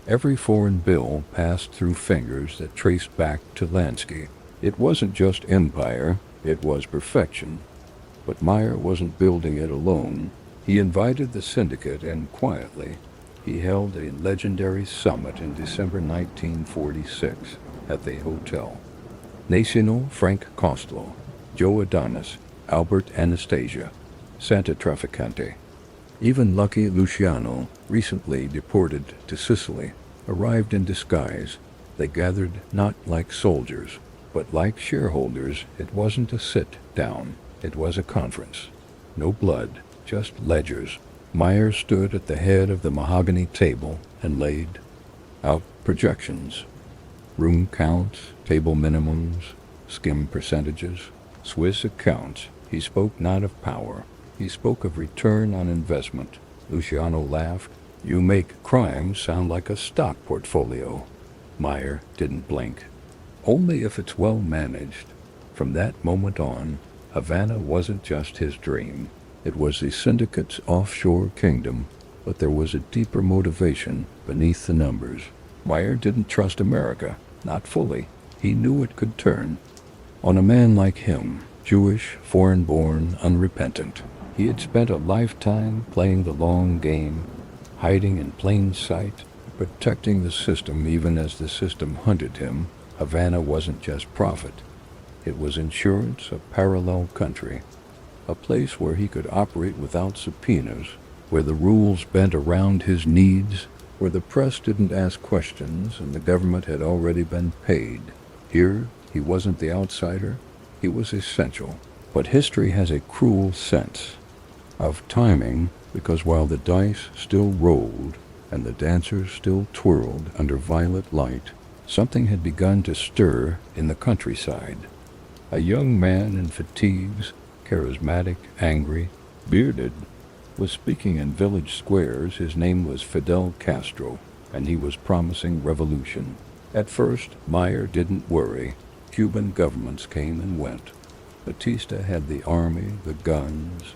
Every foreign bill passed through fingers that traced back to Lansky. It wasn't just empire, it was perfection. But Meyer wasn't building it alone. He invited the syndicate, and quietly, he held a legendary summit in December 1946 at the Hotel Nacional. Frank Costello, Joe Adonis, Albert Anastasia, Santa Traficante. Even Lucky Luciano, recently deported to Sicily, arrived in disguise. They gathered not like soldiers, but like shareholders. It wasn't a sit-down, it was a conference. No blood, just ledgers. Meyer stood at the head of the mahogany table and laid out projections. Room counts, table minimums, skim percentages, Swiss accounts. He spoke not of power. He spoke of return on investment. Luciano laughed. You make crime sound like a stock portfolio. Meyer didn't blink. Only if it's well managed. From that moment on, Havana wasn't just his dream. It was the syndicate's offshore kingdom, but there was a deeper motivation beneath the numbers. Meyer didn't trust America. Not fully. He knew it could turn. On a man like him, Jewish, foreign-born, unrepentant. He had spent a lifetime playing the long game, hiding in plain sight, protecting the system even as the system hunted him. Havana wasn't just profit. It was insurance, a parallel country, a place where he could operate without subpoenas, where the rules bent around his needs, where the press didn't ask questions and the government had already been paid. Here, he wasn't the outsider, he was essential. But history has a cruel sense of timing, because while the dice still rolled and the dancers still twirled under violet light, something had begun to stir in the countryside. A young man in fatigues, charismatic, angry, bearded, was speaking in village squares. His name was Fidel Castro, and he was promising revolution. At first, Meyer didn't worry. Cuban governments came and went. Batista had the army, the guns,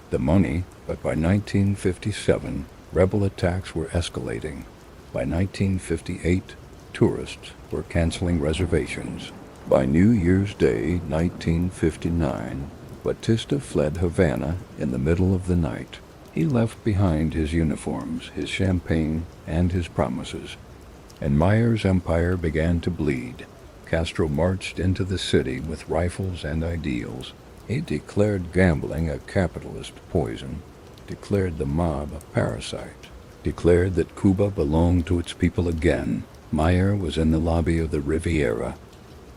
the money, but by 1957, rebel attacks were escalating. By 1958, tourists were canceling reservations. By New Year's Day, 1959, Batista fled Havana in the middle of the night. He left behind his uniforms, his champagne, and his promises. And Meyer's empire began to bleed. Castro marched into the city with rifles and ideals. He declared gambling a capitalist poison, declared the mob a parasite, declared that Cuba belonged to its people again. Meyer was in the lobby of the Riviera.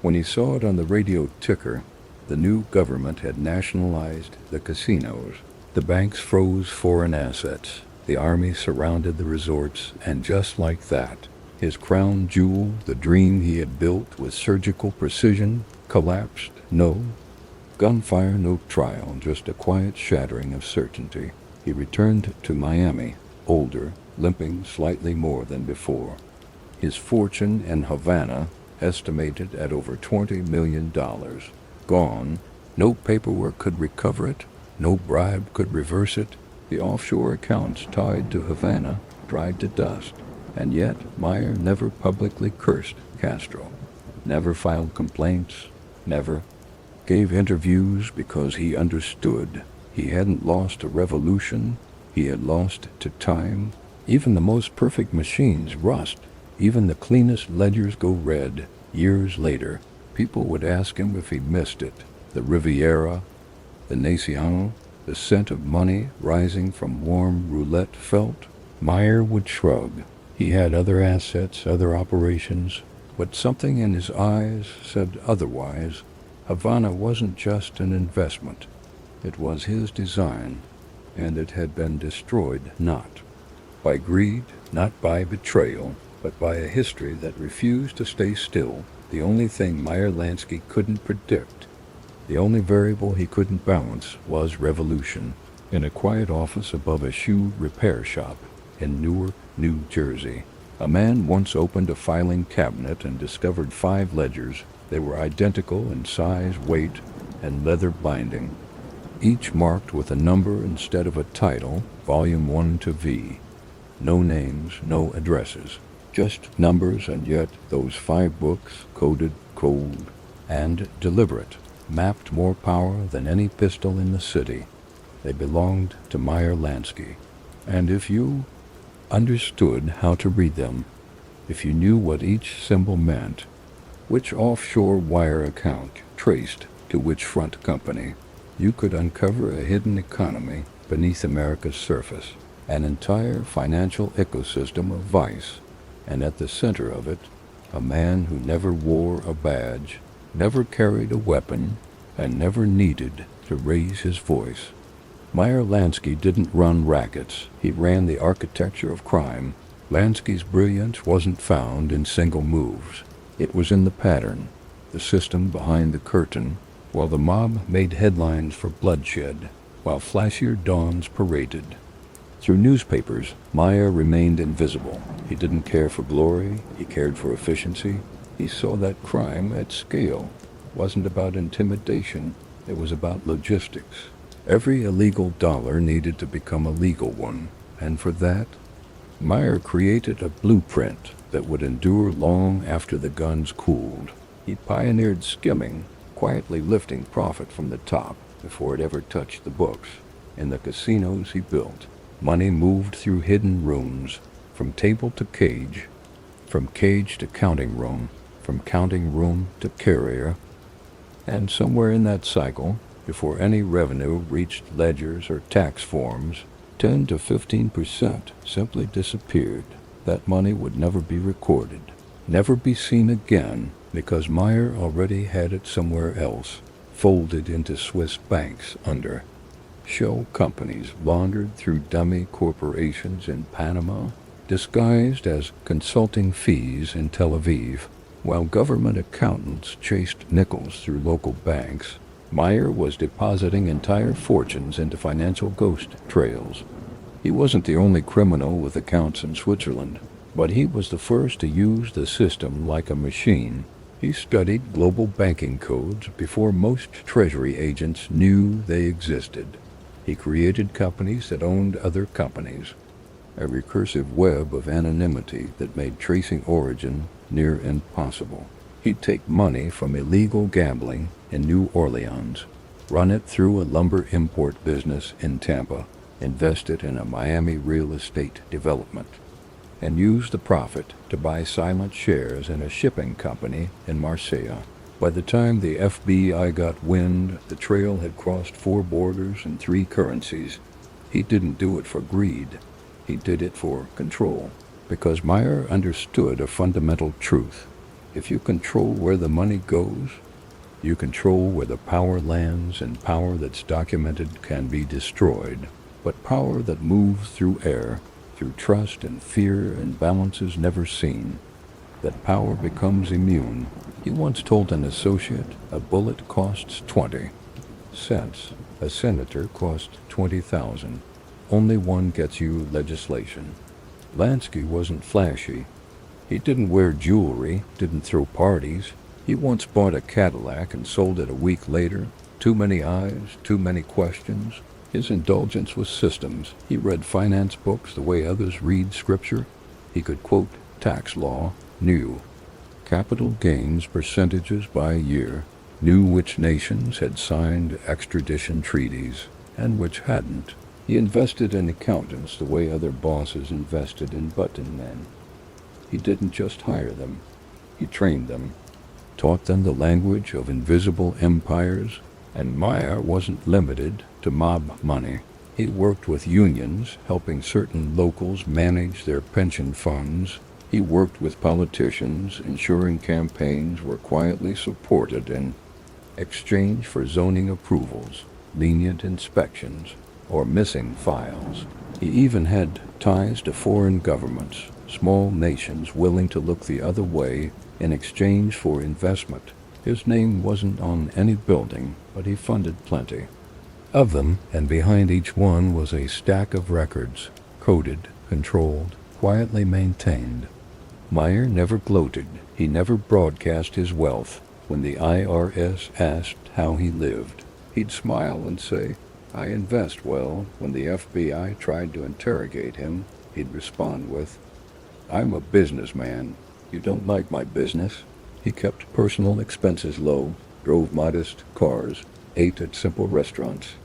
When he saw it on the radio ticker, the new government had nationalized the casinos. The banks froze foreign assets. The army surrounded the resorts, and just like that, his crown jewel, the dream he had built with surgical precision, collapsed. No gunfire, no trial, just a quiet shattering of certainty. He returned to Miami, older, limping slightly more than before. His fortune in Havana, estimated at over $20 million, gone. No paperwork could recover it. No bribe could reverse it. The offshore accounts tied to Havana dried to dust. And yet, Meyer never publicly cursed Castro, never filed complaints, never gave interviews, because he understood. He hadn't lost a revolution. He had lost to time. Even the most perfect machines rust. Even the cleanest ledgers go red. Years later, people would ask him if he missed it. The Riviera, the Nacion, the scent of money rising from warm roulette felt. Meyer would shrug. He had other assets, other operations, but something in his eyes said otherwise. Havana wasn't just an investment. It was his design, and it had been destroyed not by greed, not by betrayal, but by a history that refused to stay still. The only thing Meyer Lansky couldn't predict, the only variable he couldn't balance, was revolution. In a quiet office above a shoe repair shop in Newark, New Jersey, a man once opened a filing cabinet and discovered 5 ledgers. They were identical in size, weight, and leather binding, each marked with a number instead of a title, Volume 1 to V. No names, no addresses, just numbers, and yet those 5 books, coded, cold, and deliberate, mapped more power than any pistol in the city. They belonged to Meyer Lansky. And if you understood how to read them, if you knew what each symbol meant, which offshore wire account traced to which front company, you could uncover a hidden economy beneath America's surface, an entire financial ecosystem of vice, and at the center of it, a man who never wore a badge, never carried a weapon, and never needed to raise his voice. Meyer Lansky didn't run rackets. He ran the architecture of crime. Lansky's brilliance wasn't found in single moves. It was in the pattern, the system behind the curtain. While the mob made headlines for bloodshed, while flashier dawns paraded. Through newspapers, Meyer remained invisible. He didn't care for glory, he cared for efficiency. He saw that crime at scale wasn't about intimidation, it was about logistics. Every illegal dollar needed to become a legal one, and for that, Meyer created a blueprint, that would endure long after the guns cooled. He pioneered skimming, quietly lifting profit from the top before it ever touched the books. In the casinos he built, money moved through hidden rooms, from table to cage, from cage to counting room, from counting room to carrier. And somewhere in that cycle, before any revenue reached ledgers or tax forms, 10 to 15% simply disappeared. That money would never be recorded, never be seen again, because Meyer already had it somewhere else, folded into Swiss banks under shell companies laundered through dummy corporations in Panama, disguised as consulting fees in Tel Aviv. While government accountants chased nickels through local banks, Meyer was depositing entire fortunes into financial ghost trails. He wasn't the only criminal with accounts in Switzerland, but he was the first to use the system like a machine. He studied global banking codes before most treasury agents knew they existed. He created companies that owned other companies, a recursive web of anonymity that made tracing origin near impossible. He'd take money from illegal gambling in New Orleans, run it through a lumber import business in Tampa, invest it in a Miami real estate development, and use the profit to buy silent shares in a shipping company in Marseille. By the time the FBI got wind the trail had crossed 4 borders and 3 currencies, he didn't do it for greed. He did it for control, because Meyer understood a fundamental truth. If you control where the money goes, you control where the power lands, and power that's documented can be destroyed. But power that moves through air, through trust and fear and balances never seen, that power becomes immune. He once told an associate, a bullet costs 20 cents. A senator costs 20,000. Only one gets you legislation. Lansky wasn't flashy. He didn't wear jewelry, didn't throw parties. He once bought a Cadillac and sold it a week later. Too many eyes, too many questions. His indulgence was systems. He read finance books the way others read scripture. He could quote tax law, knew capital gains percentages by year, knew which nations had signed extradition treaties and which hadn't. He invested in accountants the way other bosses invested in button men. He didn't just hire them. He trained them, taught them the language of invisible empires. And Meyer wasn't limited to mob money. He worked with unions, helping certain locals manage their pension funds. He worked with politicians, ensuring campaigns were quietly supported in exchange for zoning approvals, lenient inspections, or missing files. He even had ties to foreign governments, small nations willing to look the other way in exchange for investment. His name wasn't on any building, but he funded plenty of them, and behind each one was a stack of records, coded, controlled, quietly maintained. Meyer never gloated. He never broadcast his wealth. When the IRS asked how he lived, he'd smile and say, "I invest well." When the FBI tried to interrogate him, he'd respond with, "I'm a businessman. You don't like my business." He kept personal expenses low, drove modest cars, ate at simple restaurants,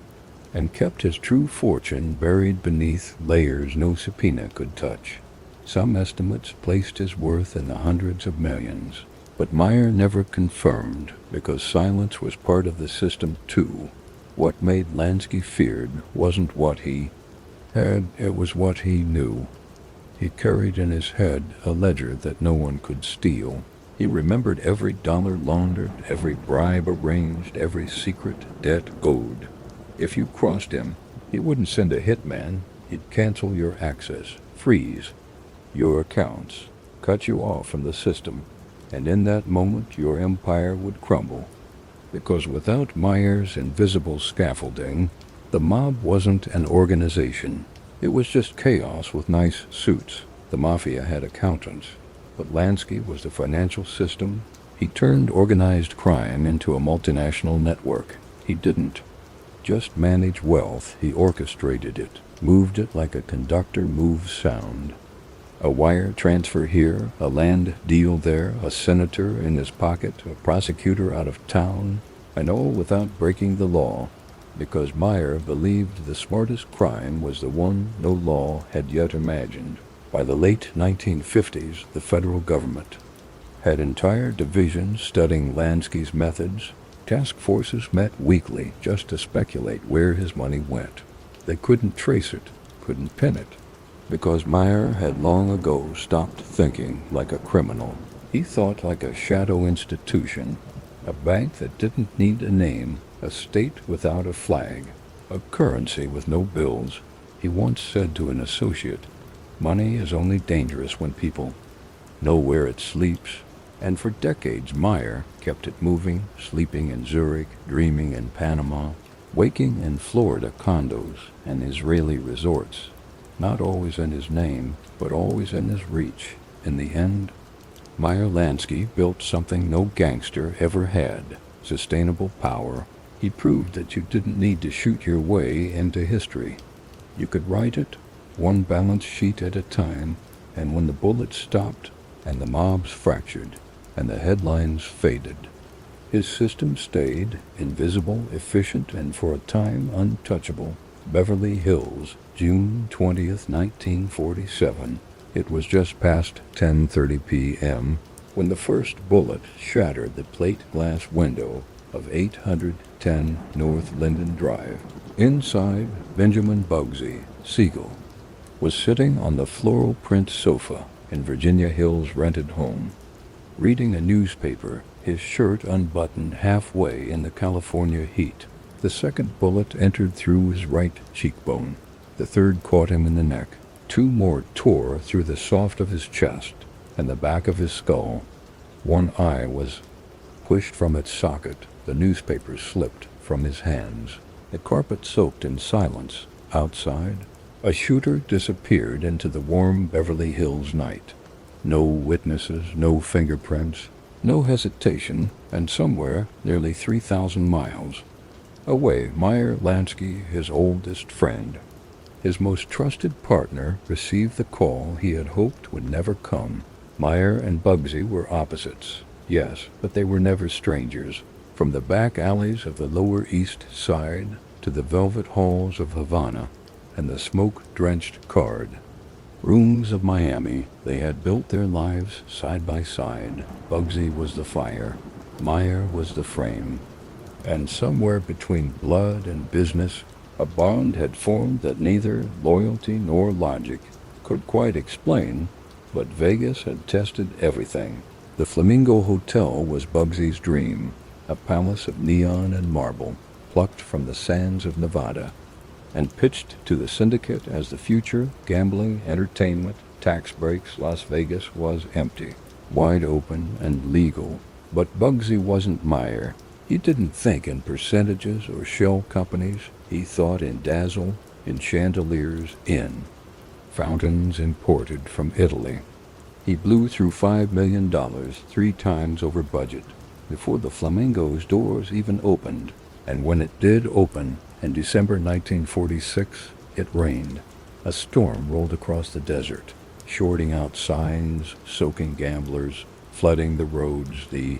and kept his true fortune buried beneath layers no subpoena could touch. Some estimates placed his worth in the hundreds of millions, but Meyer never confirmed, because silence was part of the system too. What made Lansky feared wasn't what he had, it was what he knew. He carried in his head a ledger that no one could steal. He remembered every dollar laundered, every bribe arranged, every secret debt owed. If you crossed him, he wouldn't send a hitman. He'd cancel your access, freeze your accounts, cut you off from the system, and in that moment your empire would crumble. Because without Meyer's invisible scaffolding, the mob wasn't an organization. It was just chaos with nice suits. The Mafia had accountants, but Lansky was the financial system. He turned organized crime into a multinational network. He didn't just manage wealth, he orchestrated it, moved it like a conductor moves sound. A wire transfer here, a land deal there, a senator in his pocket, a prosecutor out of town, and all without breaking the law, because Meyer believed the smartest crime was the one no law had yet imagined. By the late 1950s, the federal government had entire divisions studying Lansky's methods. Task forces met weekly just to speculate where his money went. They couldn't trace it, couldn't pin it, because Meyer had long ago stopped thinking like a criminal. He thought like a shadow institution, a bank that didn't need a name, a state without a flag, a currency with no bills. He once said to an associate, "Money is only dangerous when people know where it sleeps." And for decades, Meyer kept it moving, sleeping in Zurich, dreaming in Panama, waking in Florida condos and Israeli resorts, not always in his name, but always in his reach. In the end, Meyer Lansky built something no gangster ever had, sustainable power. He proved that you didn't need to shoot your way into history. You could write it, one balance sheet at a time, and when the bullets stopped, and the mobs fractured, and the headlines faded, his system stayed invisible, efficient, and for a time untouchable. Beverly Hills, June 20th, 1947. It was just past 10:30 p.m. when the first bullet shattered the plate glass window of 810 North Linden Drive. Inside, Benjamin Bugsy Siegel was sitting on the floral print sofa in Virginia Hill's rented home, reading a newspaper, his shirt unbuttoned halfway in the California heat. The second bullet entered through his right cheekbone. The third caught him in the neck. Two more tore through the soft of his chest and the back of his skull. One eye was pushed from its socket. The newspaper slipped from his hands. The carpet soaked in silence. Outside, a shooter disappeared into the warm Beverly Hills night. No witnesses, no fingerprints, no hesitation, and somewhere nearly 3,000 miles away, Meyer Lansky, his oldest friend, his most trusted partner, received the call he had hoped would never come. Meyer and Bugsy were opposites, yes, but they were never strangers. From the back alleys of the Lower East Side to the velvet halls of Havana and the smoke-drenched card rooms of Miami, they had built their lives side by side. Bugsy was the fire, Meyer was the frame, and somewhere between blood and business, a bond had formed that neither loyalty nor logic could quite explain, but Vegas had tested everything. The Flamingo Hotel was Bugsy's dream, a palace of neon and marble, plucked from the sands of Nevada, and pitched to the syndicate as the future. Gambling, entertainment, tax breaks. Las Vegas was empty, wide open and legal. But Bugsy wasn't Meyer. He didn't think in percentages or shell companies. He thought in dazzle, in chandeliers, in fountains imported from Italy. He blew through $5 million, 3 times over budget, before the Flamingo's doors even opened. And when it did open, in December 1946, it rained. A storm rolled across the desert, shorting out signs, soaking gamblers, flooding the roads. The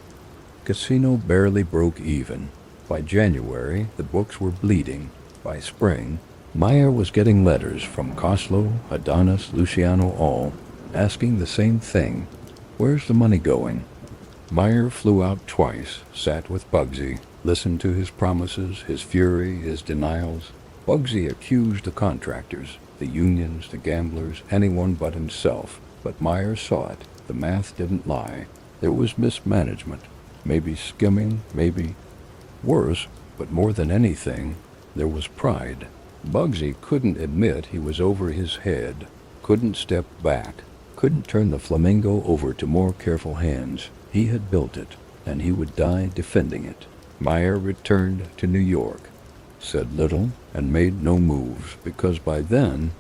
casino barely broke even. By January, the books were bleeding. By spring, Meyer was getting letters from Coslow, Adonis, Luciano, all asking the same thing. Where's the money going? Meyer flew out twice, sat with Bugsy, listened to his promises, his fury, his denials. Bugsy accused the contractors, the unions, the gamblers, anyone but himself. But Meyer saw it. The math didn't lie. There was mismanagement, maybe skimming, maybe worse, but more than anything, there was pride. Bugsy couldn't admit he was over his head, couldn't step back, couldn't turn the Flamingo over to more careful hands. He had built it, and he would die defending it. Meyer returned to New York, said little, and made no moves, because by then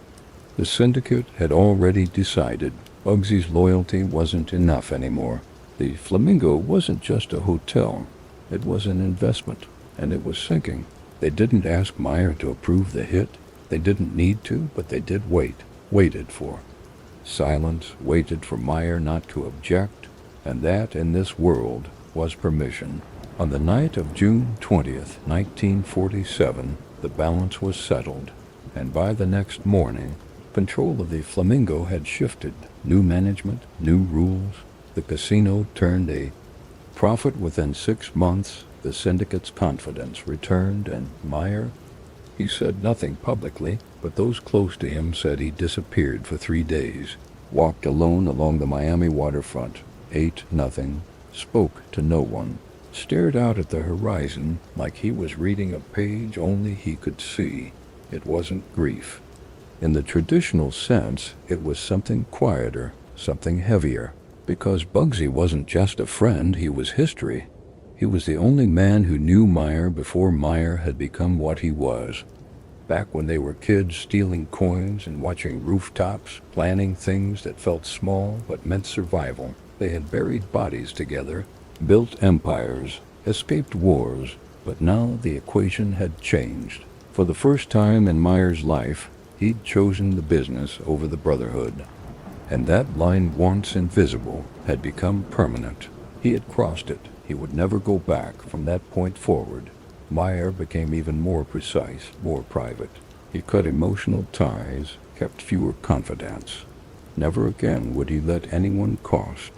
the syndicate had already decided Bugsy's loyalty wasn't enough anymore. The Flamingo wasn't just a hotel. It was an investment, and it was sinking. They didn't ask Meyer to approve the hit. They didn't need to, but they did waited for Silence waited for Meyer not to object, and that in this world was permission. On the night of June 20th, 1947, the balance was settled, and by the next morning, control of the Flamingo had shifted. New management, new rules. The casino turned a profit within 6 months. The syndicate's confidence returned, and Meyer, he said nothing publicly, but those close to him said he disappeared for 3 days, walked alone along the Miami waterfront, ate nothing, spoke to no one, stared out at the horizon like he was reading a page only he could see. It wasn't grief. In the traditional sense, it was something quieter, something heavier, because Bugsy wasn't just a friend, he was history. He was the only man who knew Meyer before Meyer had become what he was. Back when they were kids stealing coins and watching rooftops, planning things that felt small but meant survival, they had buried bodies together, built empires, escaped wars, but now the equation had changed. For the first time in Meyer's life, he'd chosen the business over the brotherhood. And that line, once invisible, had become permanent. He had crossed it. He would never go back from that point forward. Meyer became even more precise, more private. He cut emotional ties, kept fewer confidants. Never again would he let anyone cost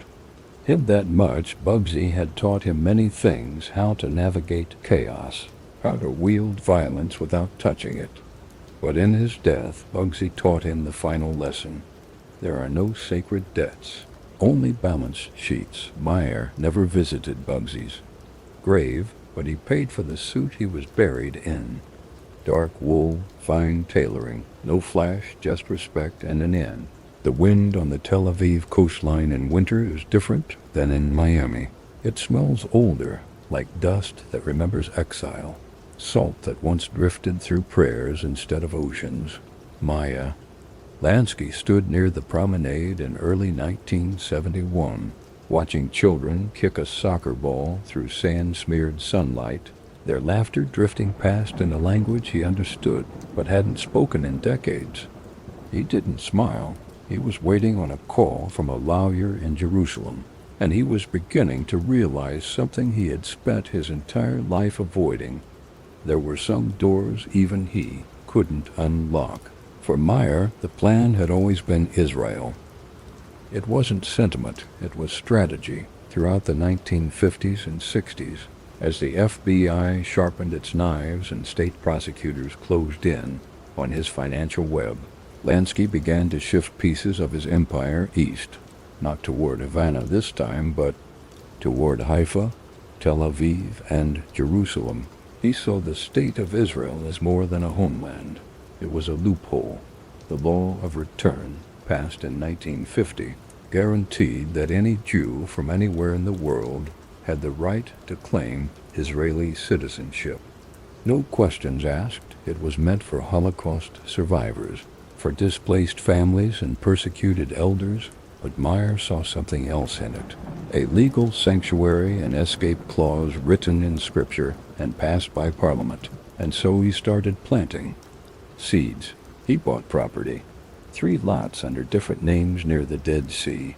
him that much. Bugsy had taught him many things: how to navigate chaos, how to wield violence without touching it. But in his death, Bugsy taught him the final lesson. There are no sacred debts, only balance sheets. Meyer never visited Bugsy's grave, but he paid for the suit he was buried in. Dark wool, fine tailoring, no flash, just respect and an inn. The wind on the Tel Aviv coastline in winter is different than in Miami. It smells older, like dust that remembers exile, salt that once drifted through prayers instead of oceans. Meyer Lansky stood near the promenade in early 1971, watching children kick a soccer ball through sand-smeared sunlight, their laughter drifting past in a language he understood but hadn't spoken in decades. He didn't smile. He was waiting on a call from a lawyer in Jerusalem, and he was beginning to realize something he had spent his entire life avoiding. There were some doors even he couldn't unlock. For Meyer, the plan had always been Israel. It wasn't sentiment, it was strategy. Throughout the 1950s and 60s, as the FBI sharpened its knives and state prosecutors closed in on his financial web, Lansky began to shift pieces of his empire east, not toward Havana this time, but toward Haifa, Tel Aviv, and Jerusalem. He saw the state of Israel as more than a homeland. It was a loophole. The law of return, passed in 1950, guaranteed that any Jew from anywhere in the world had the right to claim Israeli citizenship. No questions asked. It was meant for Holocaust survivors, for displaced families and persecuted elders, but Meyer saw something else in it. A legal sanctuary and escape clause written in Scripture and passed by Parliament. And so he started planting seeds. He bought property, 3 lots under different names near the Dead Sea.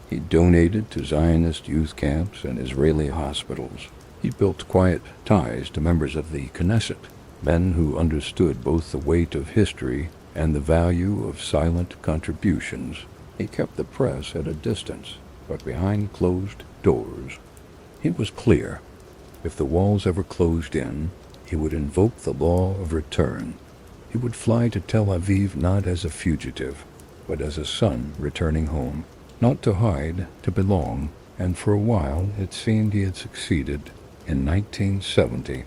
He donated to Zionist youth camps and Israeli hospitals. He built quiet ties to members of the Knesset, men who understood both the weight of history and the value of silent contributions. He kept the press at a distance, but behind closed doors. He was clear. If the walls ever closed in, he would invoke the law of return. He would fly to Tel Aviv not as a fugitive, but as a son returning home, not to hide, to belong, and for a while it seemed he had succeeded. In 1970,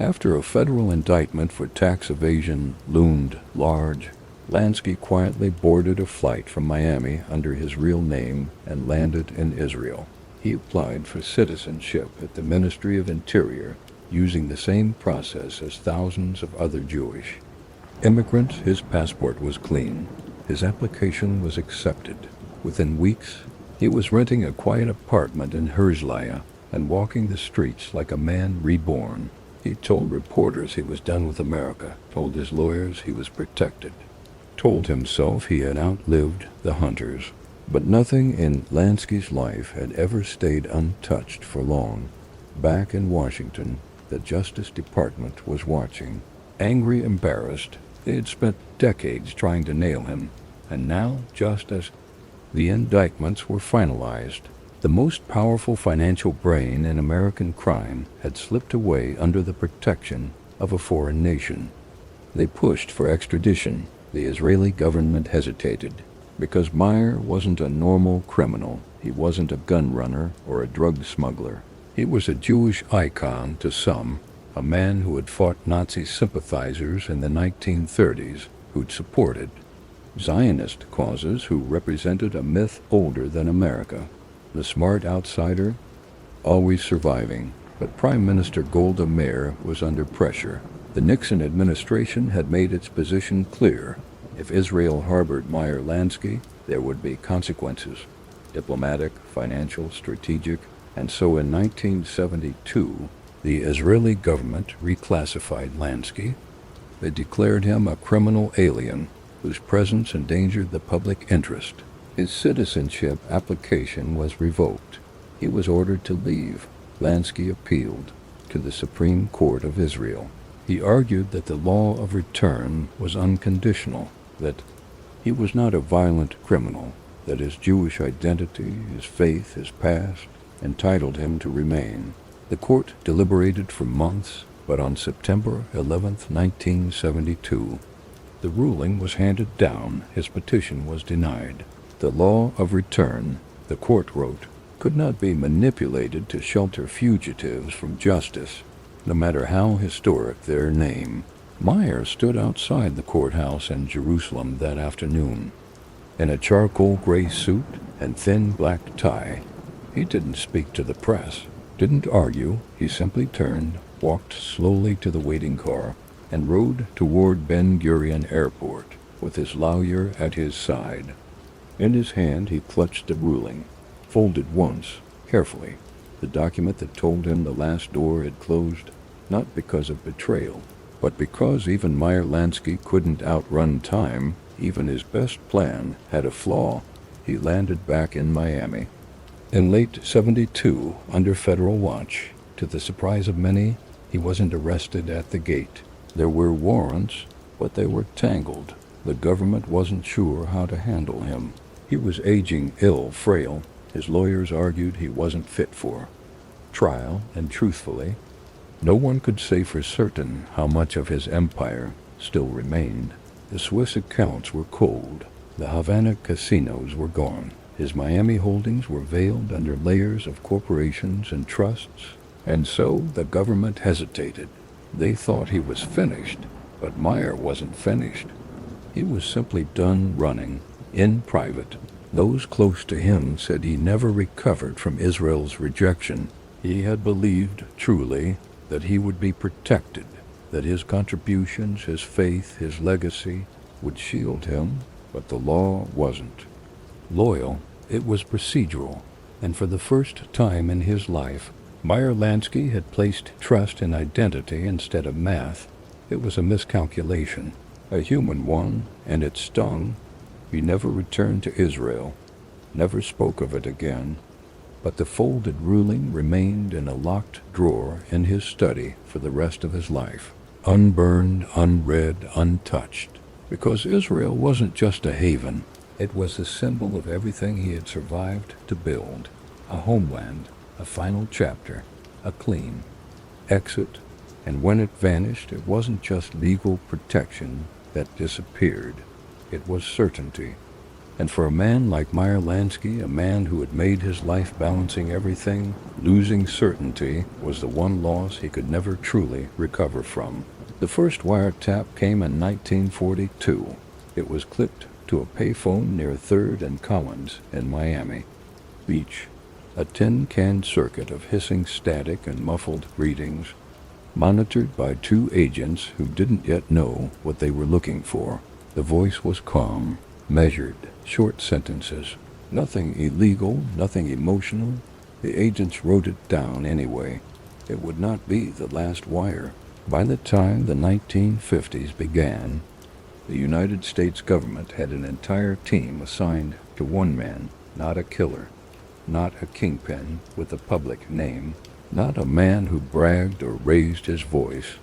after a federal indictment for tax evasion loomed large, Lansky quietly boarded a flight from Miami under his real name and landed in Israel. He applied for citizenship at the Ministry of Interior, using the same process as thousands of other Jewish immigrants. His passport was clean. His application was accepted. Within weeks, he was renting a quiet apartment in Herzliya and walking the streets like a man reborn. He told reporters he was done with America, told his lawyers he was protected. told himself he had outlived the hunters. But nothing in Lansky's life had ever stayed untouched for long. Back in Washington, the Justice Department was watching. Angry, embarrassed, they had spent decades trying to nail him, and now, just as the indictments were finalized, the most powerful financial brain in American crime had slipped away under the protection of a foreign nation. They pushed for extradition. The Israeli government hesitated, because Meyer wasn't a normal criminal. He wasn't a gun runner or a drug smuggler. He was a Jewish icon to some, a man who had fought Nazi sympathizers in the 1930s, who'd supported Zionist causes, who represented a myth older than America. The smart outsider, always surviving. But Prime Minister Golda Meir was under pressure. The Nixon administration had made its position clear. If Israel harbored Meyer Lansky, there would be consequences. Diplomatic, financial, strategic. And so in 1972, the Israeli government reclassified Lansky. They declared him a criminal alien whose presence endangered the public interest. His citizenship application was revoked. He was ordered to leave. Lansky appealed to the Supreme Court of Israel. He argued that the law of return was unconditional, that he was not a violent criminal, that his Jewish identity, his faith, his past, entitled him to remain. The court deliberated for months, but on September 11, 1972, the ruling was handed down. His petition was denied. The law of return, the court wrote, could not be manipulated to shelter fugitives from justice, no matter how historic their name. Meyer stood outside the courthouse in Jerusalem that afternoon, in a charcoal gray suit and thin black tie. He didn't speak to the press, didn't argue. He simply turned, walked slowly to the waiting car, and rode toward Ben Gurion Airport with his lawyer at his side. In his hand he clutched the ruling, folded once, carefully, the document that told him the last door had closed, not because of betrayal, but because even Meyer Lansky couldn't outrun time. Even his best plan had a flaw. He landed back in Miami. In late '72, under federal watch, to the surprise of many, he wasn't arrested at the gate. There were warrants, but they were tangled. The government wasn't sure how to handle him. He was aging ill, frail. His lawyers argued he wasn't fit for trial, and truthfully, no one could say for certain how much of his empire still remained. The Swiss accounts were cold. The Havana casinos were gone. His Miami holdings were veiled under layers of corporations and trusts, and so the government hesitated. They thought he was finished, but Meyer wasn't finished. He was simply done running, in private. Those close to him said he never recovered from Israel's rejection. He had believed, truly, that he would be protected, that his contributions, his faith, his legacy would shield him, but the law wasn't. Loyal, it was procedural, and for the first time in his life, Meyer Lansky had placed trust in identity instead of math. It was a miscalculation, a human one, and it stung. He never returned to Israel, never spoke of it again, but the folded ruling remained in a locked drawer in his study for the rest of his life, unburned, unread, untouched, because Israel wasn't just a haven. It was a symbol of everything he had survived to build, a homeland, a final chapter, a clean exit. And when it vanished, it wasn't just legal protection that disappeared. It was certainty. And for a man like Meyer Lansky, a man who had made his life balancing everything, losing certainty was the one loss he could never truly recover from. The first wiretap came in 1942. It was clipped to a payphone near 3rd and Collins in Miami Beach, a tin-can circuit of hissing static and muffled greetings, monitored by 2 agents who didn't yet know what they were looking for. The voice was calm, measured, short sentences. Nothing illegal, nothing emotional. The agents wrote it down anyway. It would not be the last wire. By the time the 1950s began, The United States government had an entire team assigned to one man, not a killer, not a kingpin with a public name, not a man who bragged or raised his voice,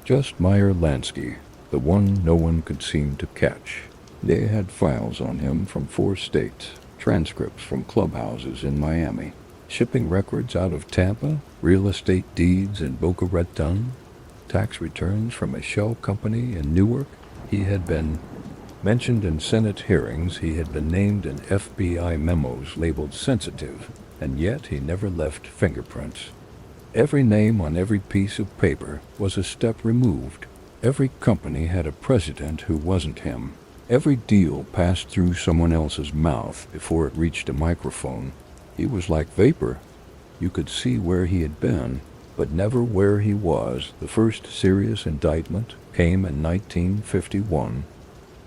just Meyer Lansky, the one no one could seem to catch. They had files on him from 4 states, transcripts from clubhouses in Miami, shipping records out of Tampa, real estate deeds in Boca Raton, tax returns from a shell company in Newark. He had been mentioned in Senate hearings. He had been named in FBI memos labeled sensitive, and yet he never left fingerprints. Every name on every piece of paper was a step removed. Every company had a president who wasn't him. Every deal passed through someone else's mouth before it reached a microphone. He was like vapor. You could see where he had been, but never where he was. The first serious indictment came in 1951.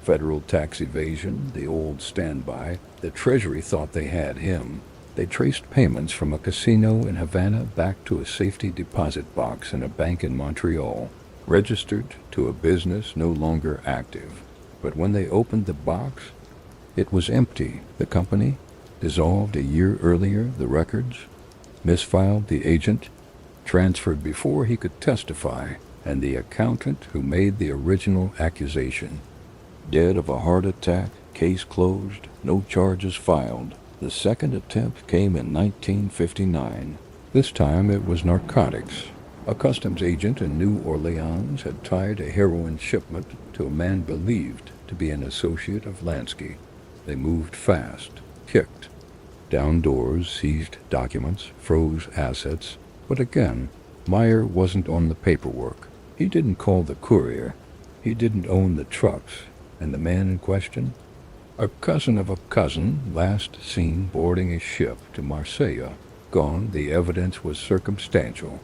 Federal tax evasion, the old standby. The Treasury thought they had him. They traced payments from a casino in Havana back to a safety deposit box in a bank in Montreal, registered to a business no longer active. But when they opened the box, it was empty. The company, dissolved a year earlier, the records, misfiled the agent, transferred before he could testify, and the accountant who made the original accusation, dead of a heart attack, case closed, no charges filed. The second attempt came in 1959. This time it was narcotics. A customs agent in New Orleans had tied a heroin shipment to a man believed to be an associate of Lansky. They moved fast, kicked down doors, seized documents, froze assets. But again, Meyer wasn't on the paperwork. He didn't call the courier. He didn't own the trucks. And the man in question? A cousin of a cousin, last seen boarding a ship to Marseille. Gone, the evidence was circumstantial.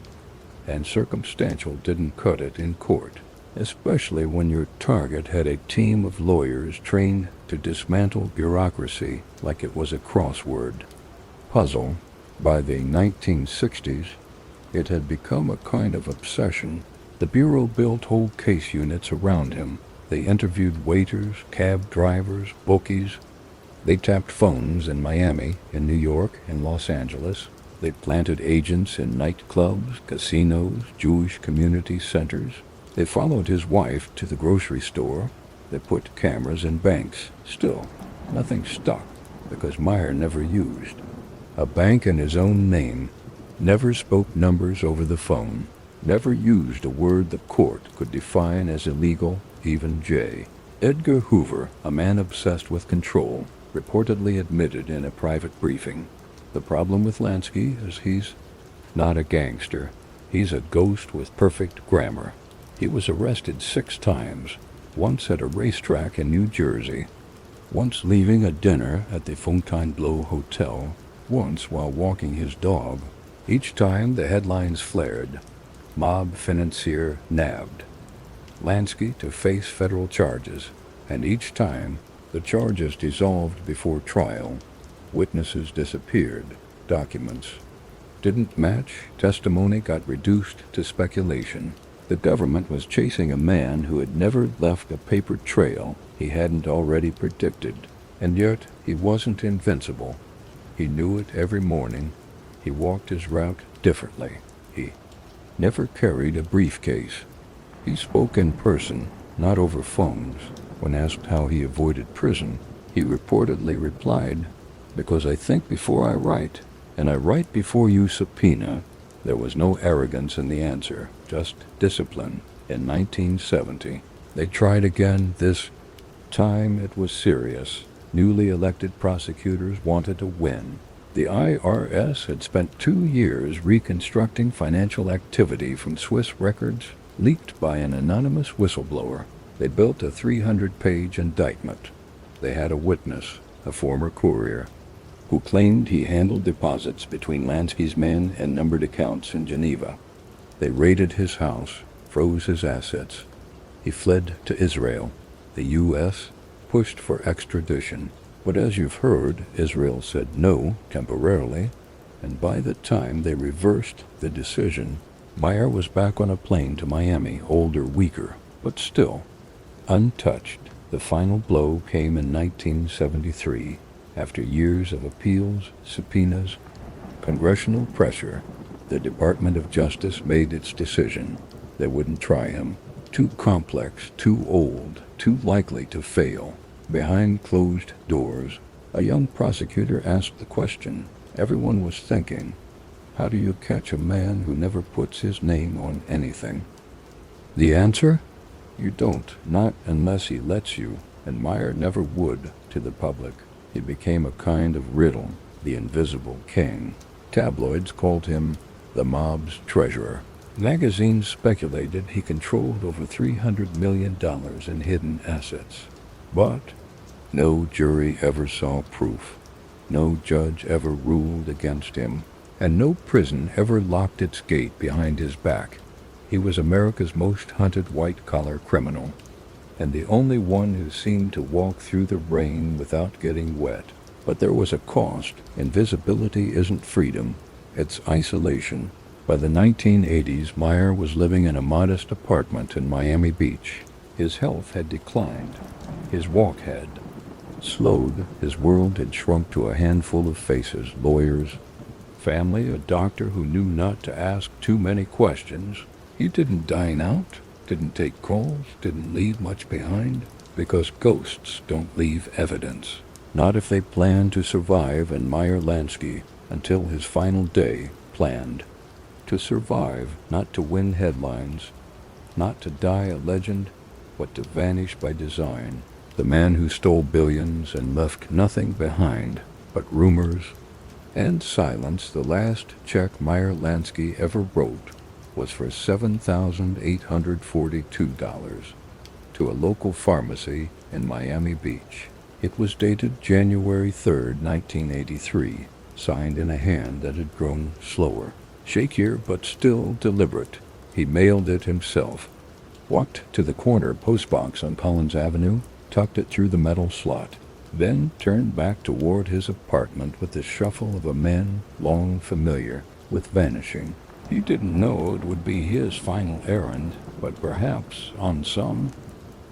And circumstantial didn't cut it in court, especially when your target had a team of lawyers trained to dismantle bureaucracy like it was a crossword puzzle. By the 1960s, it had become a kind of obsession. The Bureau built whole case units around him. They interviewed waiters, cab drivers, bookies. They tapped phones in Miami, in New York, in Los Angeles. They planted agents in nightclubs, casinos, Jewish community centers. They followed his wife to the grocery store. They put cameras in banks. Still, nothing stuck, because Meyer never used a bank in his own name, never spoke numbers over the phone, never used a word the court could define as illegal, even J. Edgar Hoover, a man obsessed with control, reportedly admitted in a private briefing, the problem with Lansky is he's not a gangster. He's a ghost with perfect grammar. He was arrested 6 times, once at a racetrack in New Jersey, once leaving a dinner at the Fontainebleau Hotel, once while walking his dog. Each time the headlines flared, mob financier nabbed, Lansky to face federal charges, and each time the charges dissolved before trial. Witnesses disappeared, documents didn't match, testimony got reduced to speculation. The government was chasing a man who had never left a paper trail he hadn't already predicted, and yet he wasn't invincible. He knew it every morning. He walked his route differently. He never carried a briefcase. He spoke in person, not over phones. When asked how he avoided prison, he reportedly replied, "Because I think before I write, and I write before you subpoena." There was no arrogance in the answer, just discipline. In 1970, they tried again. This time it was serious. Newly elected prosecutors wanted to win. The IRS had spent 2 years reconstructing financial activity from Swiss records leaked by an anonymous whistleblower. They built a 300-page indictment. They had a witness, a former courier, who claimed he handled deposits between Lansky's men and numbered accounts in Geneva. They raided his house, froze his assets. He fled to Israel. The U.S. pushed for extradition. But as you've heard, Israel said no, temporarily, and by the time they reversed the decision, Meyer was back on a plane to Miami, older, weaker, but still untouched. The final blow came in 1973, after years of appeals, subpoenas, congressional pressure. The Department of Justice made its decision. They wouldn't try him. Too complex, too old, too likely to fail. Behind closed doors, a young prosecutor asked the question everyone was thinking. How do you catch a man who never puts his name on anything? The answer? You don't, not unless he lets you, and Meyer never would to the public. He became a kind of riddle, the invisible king. Tabloids called him the mob's treasurer. Magazines speculated he controlled over $300 million in hidden assets. But no jury ever saw proof. No judge ever ruled against him, and no prison ever locked its gate behind his back. He was America's most hunted white-collar criminal, and the only one who seemed to walk through the rain without getting wet. But there was a cost. Invisibility isn't freedom, it's isolation. By the 1980s, Meyer was living in a modest apartment in Miami Beach. His health had declined. His walk had slowed. His world had shrunk to a handful of faces, lawyers, family, a doctor who knew not to ask too many questions. He didn't dine out, didn't take calls, didn't leave much behind, because ghosts don't leave evidence. Not if they plan to survive, and Meyer Lansky, until his final day, planned to survive, not to win headlines, not to die a legend, but to vanish by design. The man who stole billions and left nothing behind but rumors and silence. The last check Meyer Lansky ever wrote was for $7,842 to a local pharmacy in Miami Beach. It was dated January 3rd, 1983, signed in a hand that had grown slower, shakier but still deliberate. He mailed it himself, walked to the corner postbox on Collins Avenue, tucked it through the metal slot, then turned back toward his apartment with the shuffle of a man long familiar with vanishing. He didn't know it would be his final errand, but perhaps on some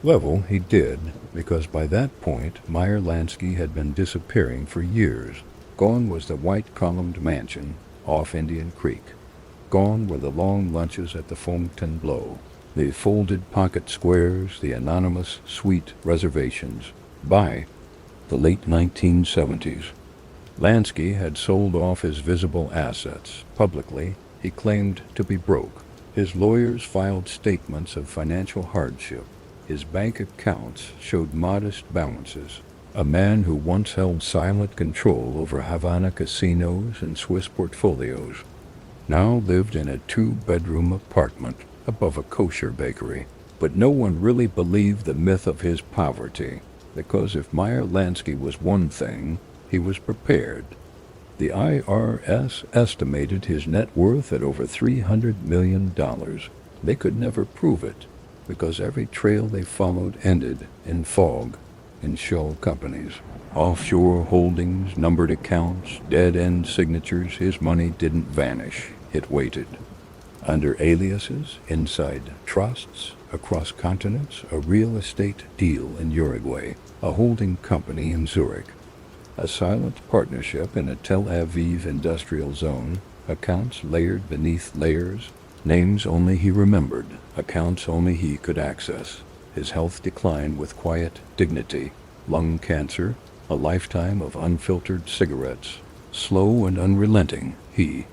level he did, because by that point Meyer Lansky had been disappearing for years. Gone was the white-columned mansion off Indian Creek. Gone were the long lunches at the Fontainebleau, the folded pocket squares, the anonymous suite reservations. By the late 1970s, Lansky had sold off his visible assets. Publicly, he claimed to be broke. His lawyers filed statements of financial hardship. His bank accounts showed modest balances. A man who once held silent control over Havana casinos and Swiss portfolios now lived in a 2-bedroom apartment above a kosher bakery. But no one really believed the myth of his poverty, because if Meyer Lansky was one thing, he was prepared. The IRS estimated his net worth at over $300 million. They could never prove it, because every trail they followed ended in fog, in shell companies, offshore holdings, numbered accounts, dead-end signatures. His money didn't vanish. It waited. Under aliases, inside trusts, across continents, a real estate deal in Uruguay, a holding company in Zurich, a silent partnership in a Tel Aviv industrial zone, accounts layered beneath layers, names only he remembered, accounts only he could access. His health declined with quiet dignity. Lung cancer, a lifetime of unfiltered cigarettes, slow and unrelenting. He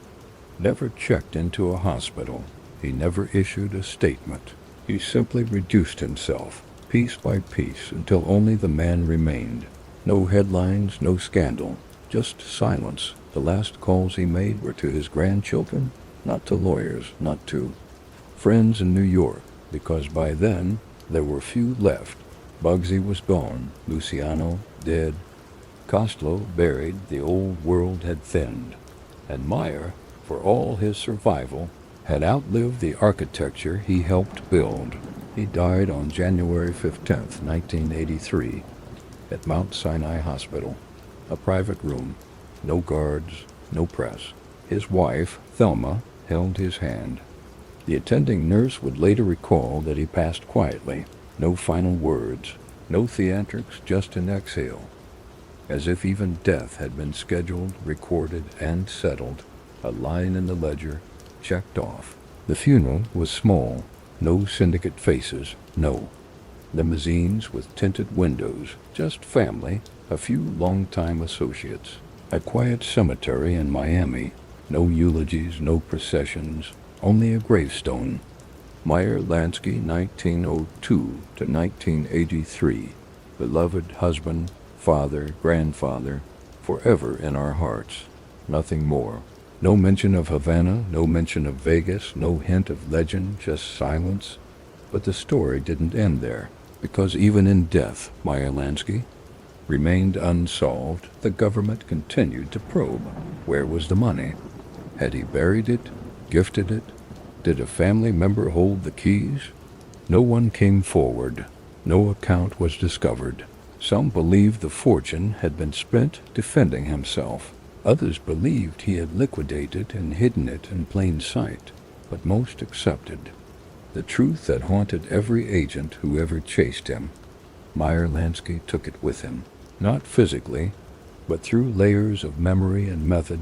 never checked into a hospital. He never issued a statement. He simply reduced himself, piece by piece, until only the man remained. No headlines, no scandal, just silence. The last calls he made were to his grandchildren, not to lawyers, not to friends in New York, because by then there were few left. Bugsy was gone, Luciano dead, Costello buried, the old world had thinned, and Meyer, for all his survival, had outlived the architecture he helped build. He died on January 15th, 1983, at Mount Sinai Hospital, a private room, no guards, no press. His wife, Thelma, held his hand. The attending nurse would later recall that he passed quietly, No final words, no theatrics, just an exhale. As if even death had been scheduled, recorded, and settled, a line in the ledger, checked off. The funeral was small, no syndicate faces, no limousines with tinted windows, just family, a few longtime associates. A quiet cemetery in Miami, no eulogies, no processions, only a gravestone. Meyer Lansky, 1902 to 1983, beloved husband, father, grandfather, forever in our hearts. Nothing more. No mention of Havana, no mention of Vegas, no hint of legend, just silence. But the story didn't end there, because even in death, Meyer Lansky remained unsolved. The government continued to probe. Where was the money? Had he buried it? Gifted it? Did a family member hold the keys? No one came forward. No account was discovered. Some believed the fortune had been spent defending himself. Others believed he had liquidated and hidden it in plain sight. But most accepted the truth that haunted every agent who ever chased him. Meyer Lansky took it with him, not physically, but through layers of memory and method,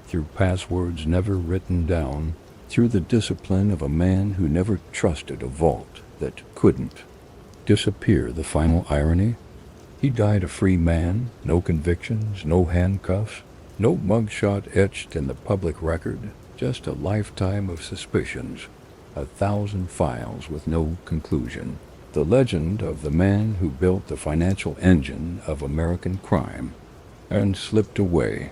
through passwords never written down, through the discipline of a man who never trusted a vault that couldn't disappear. The final irony? He died a free man, no convictions, no handcuffs, no mugshot etched in the public record, just a lifetime of suspicions, 1,000 files with no conclusion. The legend of the man who built the financial engine of American crime and slipped away.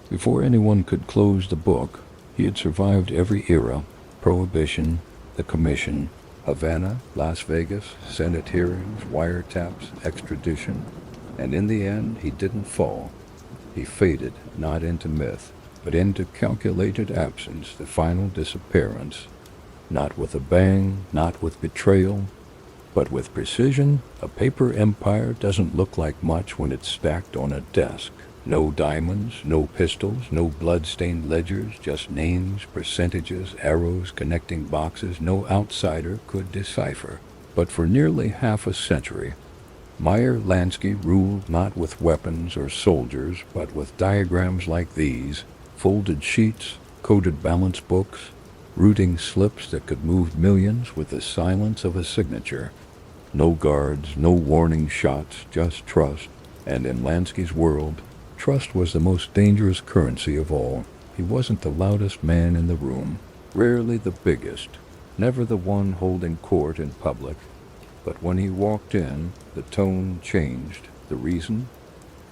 Before anyone could close the book, he had survived every era: Prohibition, the Commission, Havana, Las Vegas, Senate hearings, wiretaps, extradition, and in the end he didn't fall. He faded, not into myth, but into calculated absence, the final disappearance. Not with a bang, not with betrayal, but with precision. A paper empire doesn't look like much when it's stacked on a desk. No diamonds, no pistols, no blood-stained ledgers, just names, percentages, arrows connecting boxes no outsider could decipher. But for nearly half a century, Meyer Lansky ruled not with weapons or soldiers, but with diagrams like these, folded sheets, coded balance books, routing slips that could move millions with the silence of a signature. No guards, no warning shots, just trust. And in Lansky's world, trust was the most dangerous currency of all. He wasn't the loudest man in the room, rarely the biggest, never the one holding court in public. But when he walked in, the tone changed. The reason?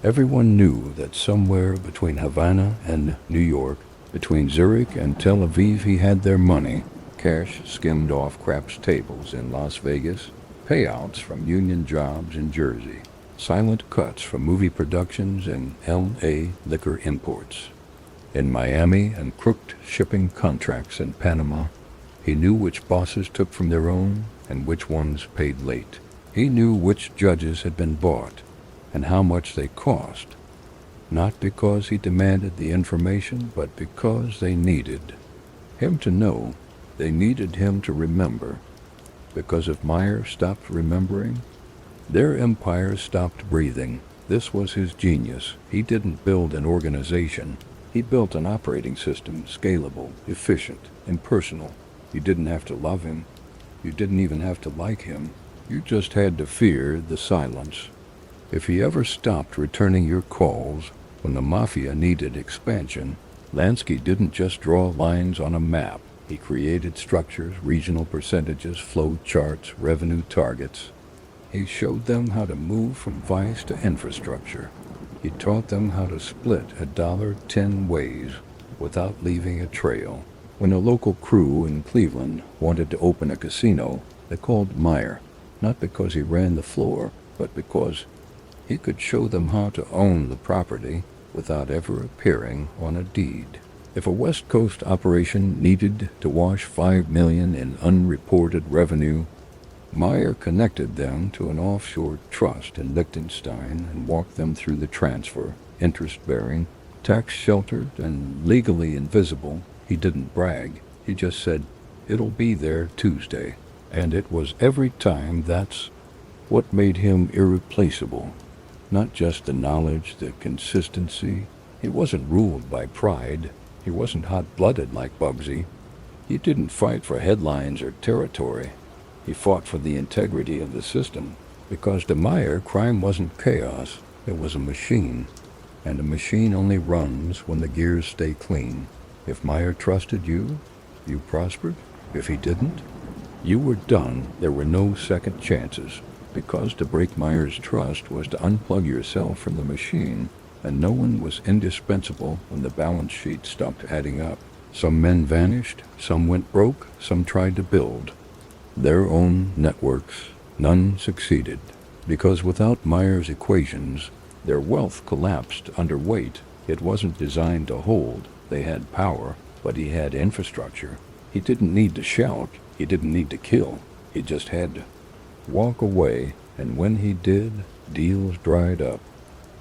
Everyone knew that somewhere between Havana and New York, between Zurich and Tel Aviv, he had their money. Cash skimmed off craps tables in Las Vegas, payouts from union jobs in Jersey, silent cuts from movie productions and L.A. liquor imports. In Miami, and crooked shipping contracts in Panama. He knew which bosses took from their own and which ones paid late. He knew which judges had been bought and how much they cost. Not because he demanded the information, but because they needed him to know. They needed him to remember. Because if Meyer stopped remembering, their empire stopped breathing. This was his genius. He didn't build an organization. He built an operating system, scalable, efficient, impersonal. You didn't have to love him. You didn't even have to like him. You just had to fear the silence. If he ever stopped returning your calls when the Mafia needed expansion, Lansky didn't just draw lines on a map. He created structures, regional percentages, flow charts, revenue targets. He showed them how to move from vice to infrastructure. He taught them how to split a dollar 10 ways without leaving a trail. When a local crew in Cleveland wanted to open a casino, they called Meyer, not because he ran the floor, but because he could show them how to own the property without ever appearing on a deed. If a West Coast operation needed to wash $5 million in unreported revenue, Meyer connected them to an offshore trust in Liechtenstein and walked them through the transfer, interest-bearing, tax-sheltered, and legally invisible. He didn't brag. He just said, "It'll be there Tuesday." And it was every time. That's What made him irreplaceable? Not just the knowledge, the consistency. He wasn't ruled by pride. He wasn't hot-blooded like Bugsy. He didn't fight for headlines or territory. He fought for the integrity of the system. Because to Meyer, crime wasn't chaos. It was a machine. And a machine only runs when the gears stay clean. If Meyer trusted you, you prospered. If he didn't, you were done. There were no second chances. Because to break Meyer's trust was to unplug yourself from the machine, and no one was indispensable when the balance sheet stopped adding up. Some men vanished, some went broke, some tried to build their own networks. None succeeded, because without Meyer's equations, their wealth collapsed under weight. It wasn't designed to hold. They had power, but he had infrastructure. He didn't need to shout. He didn't need to kill. He just had to walk away, and when he did, deals dried up.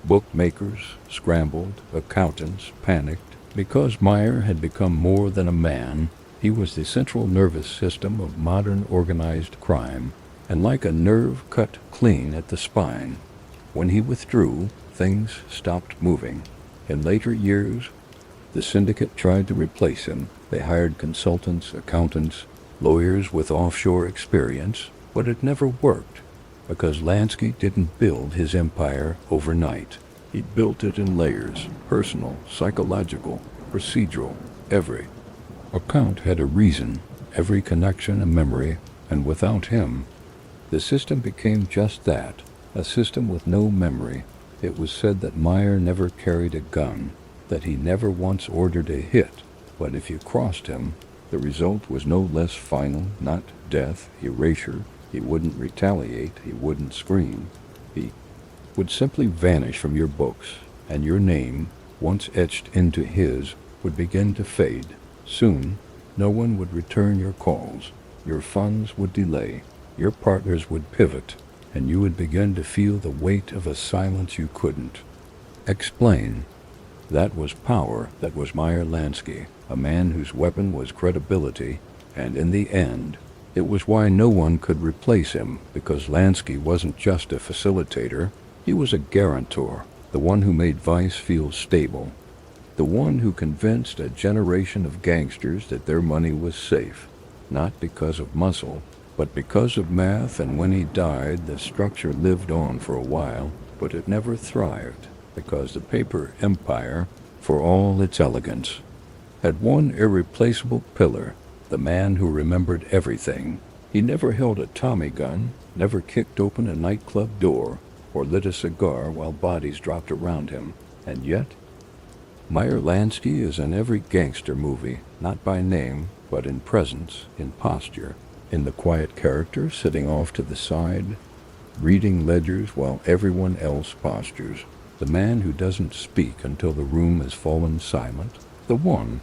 Bookmakers scrambled, accountants panicked. Because Meyer had become more than a man, he was the central nervous system of modern organized crime, and like a nerve cut clean at the spine. When he withdrew, things stopped moving. In later years, the syndicate tried to replace him. They hired consultants, accountants, lawyers with offshore experience, but it never worked, because Lansky didn't build his empire overnight. He built it in layers, personal, psychological, procedural. Every account had a reason, every connection a memory, and without him, the system became just that, a system with no memory. It was said that Meyer never carried a gun, that he never once ordered a hit, but if you crossed him, the result was no less final, not death, erasure. He wouldn't retaliate, he wouldn't scream. He would simply vanish from your books, and your name, once etched into his, would begin to fade. Soon, no one would return your calls. Your funds would delay. Your partners would pivot, and you would begin to feel the weight of a silence you couldn't explain. That was power. That was Meyer Lansky, a man whose weapon was credibility, and in the end, it was why no one could replace him, because Lansky wasn't just a facilitator. He was a guarantor, the one who made Vice feel stable, the one who convinced a generation of gangsters that their money was safe, not because of muscle, but because of math. And when he died, the structure lived on for a while, but it never thrived, because the paper empire, for all its elegance, had one irreplaceable pillar: the man who remembered everything. He never held a Tommy gun, never kicked open a nightclub door, or lit a cigar while bodies dropped around him. And yet, Meyer Lansky is in every gangster movie, not by name, but in presence, in posture, in the quiet character sitting off to the side, reading ledgers while everyone else postures. The man who doesn't speak until the room has fallen silent. The one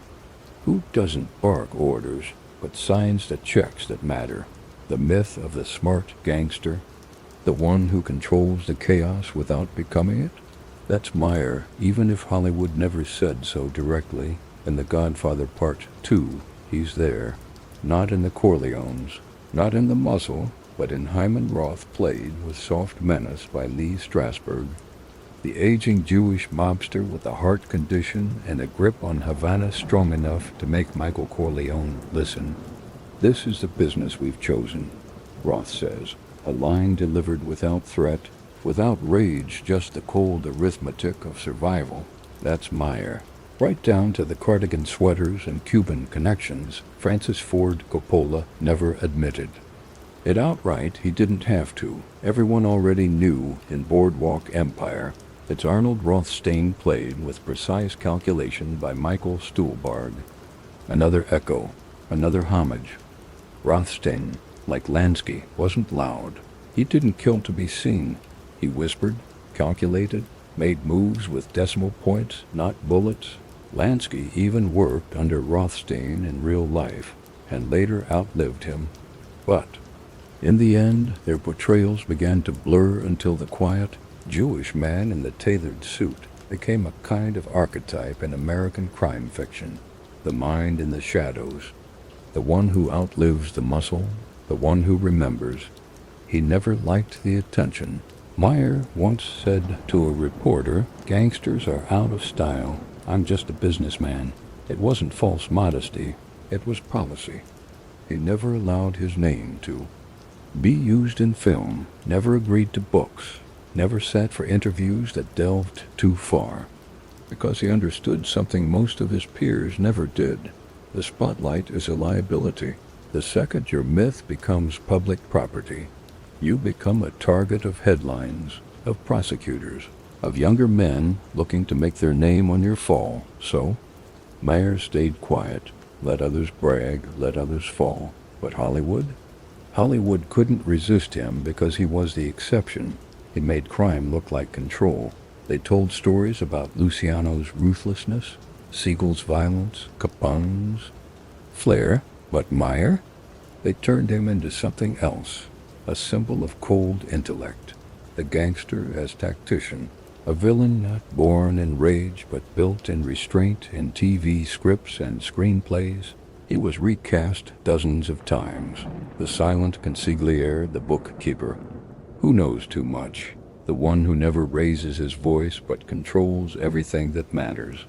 who doesn't bark orders, but signs the checks that matter. The myth of the smart gangster. The one who controls the chaos without becoming it. That's Meyer, even if Hollywood never said so directly. In The Godfather Part 2, he's there. Not in The Corleones, not in The Muscle, but in Hyman Roth Played with Soft Menace by Lee Strasberg. The aging Jewish mobster with a heart condition and a grip on Havana strong enough to make Michael Corleone listen. "This is the business we've chosen," Roth says, a line delivered without threat, without rage, just the cold arithmetic of survival. That's Meyer. Right down to the cardigan sweaters and Cuban connections Francis Ford Coppola never admitted it outright. He didn't have to. Everyone already knew in Boardwalk Empire. It's Arnold Rothstein played with precise calculation by Michael Stuhlbarg. Another echo, another homage. Rothstein, like Lansky, wasn't loud. He didn't kill to be seen. He whispered, calculated, made moves with decimal points, not bullets. Lansky even worked under Rothstein in real life, and later outlived him. But in the end, their portrayals began to blur until the quiet Jewish man in the tailored suit became a kind of archetype in American crime fiction. The mind in the shadows, the one who outlives the muscle, the one who remembers. he never liked the attention. Meyer once said to a reporter, "Gangsters are out of style. I'm just a businessman." It wasn't false modesty, it was policy. He never allowed his name to be used in film, never agreed to books, never sat for interviews that delved too far, because he understood something most of his peers never did. The spotlight is a liability. The second your myth becomes public property, you become a target of headlines, of prosecutors, of younger men looking to make their name on your fall. So, Meyer stayed quiet, let others brag, let others fall. But Hollywood? Hollywood couldn't resist him because he was the exception. He made crime look like control. They told stories about Luciano's ruthlessness, Siegel's violence, Capone's flair. But Meyer? They turned him into something else, a symbol of cold intellect, the gangster as tactician, a villain not born in rage but built in restraint in TV scripts and screenplays. He was recast dozens of times. The silent consigliere, the bookkeeper, who knows too much, the one who never raises his voice but controls everything that matters.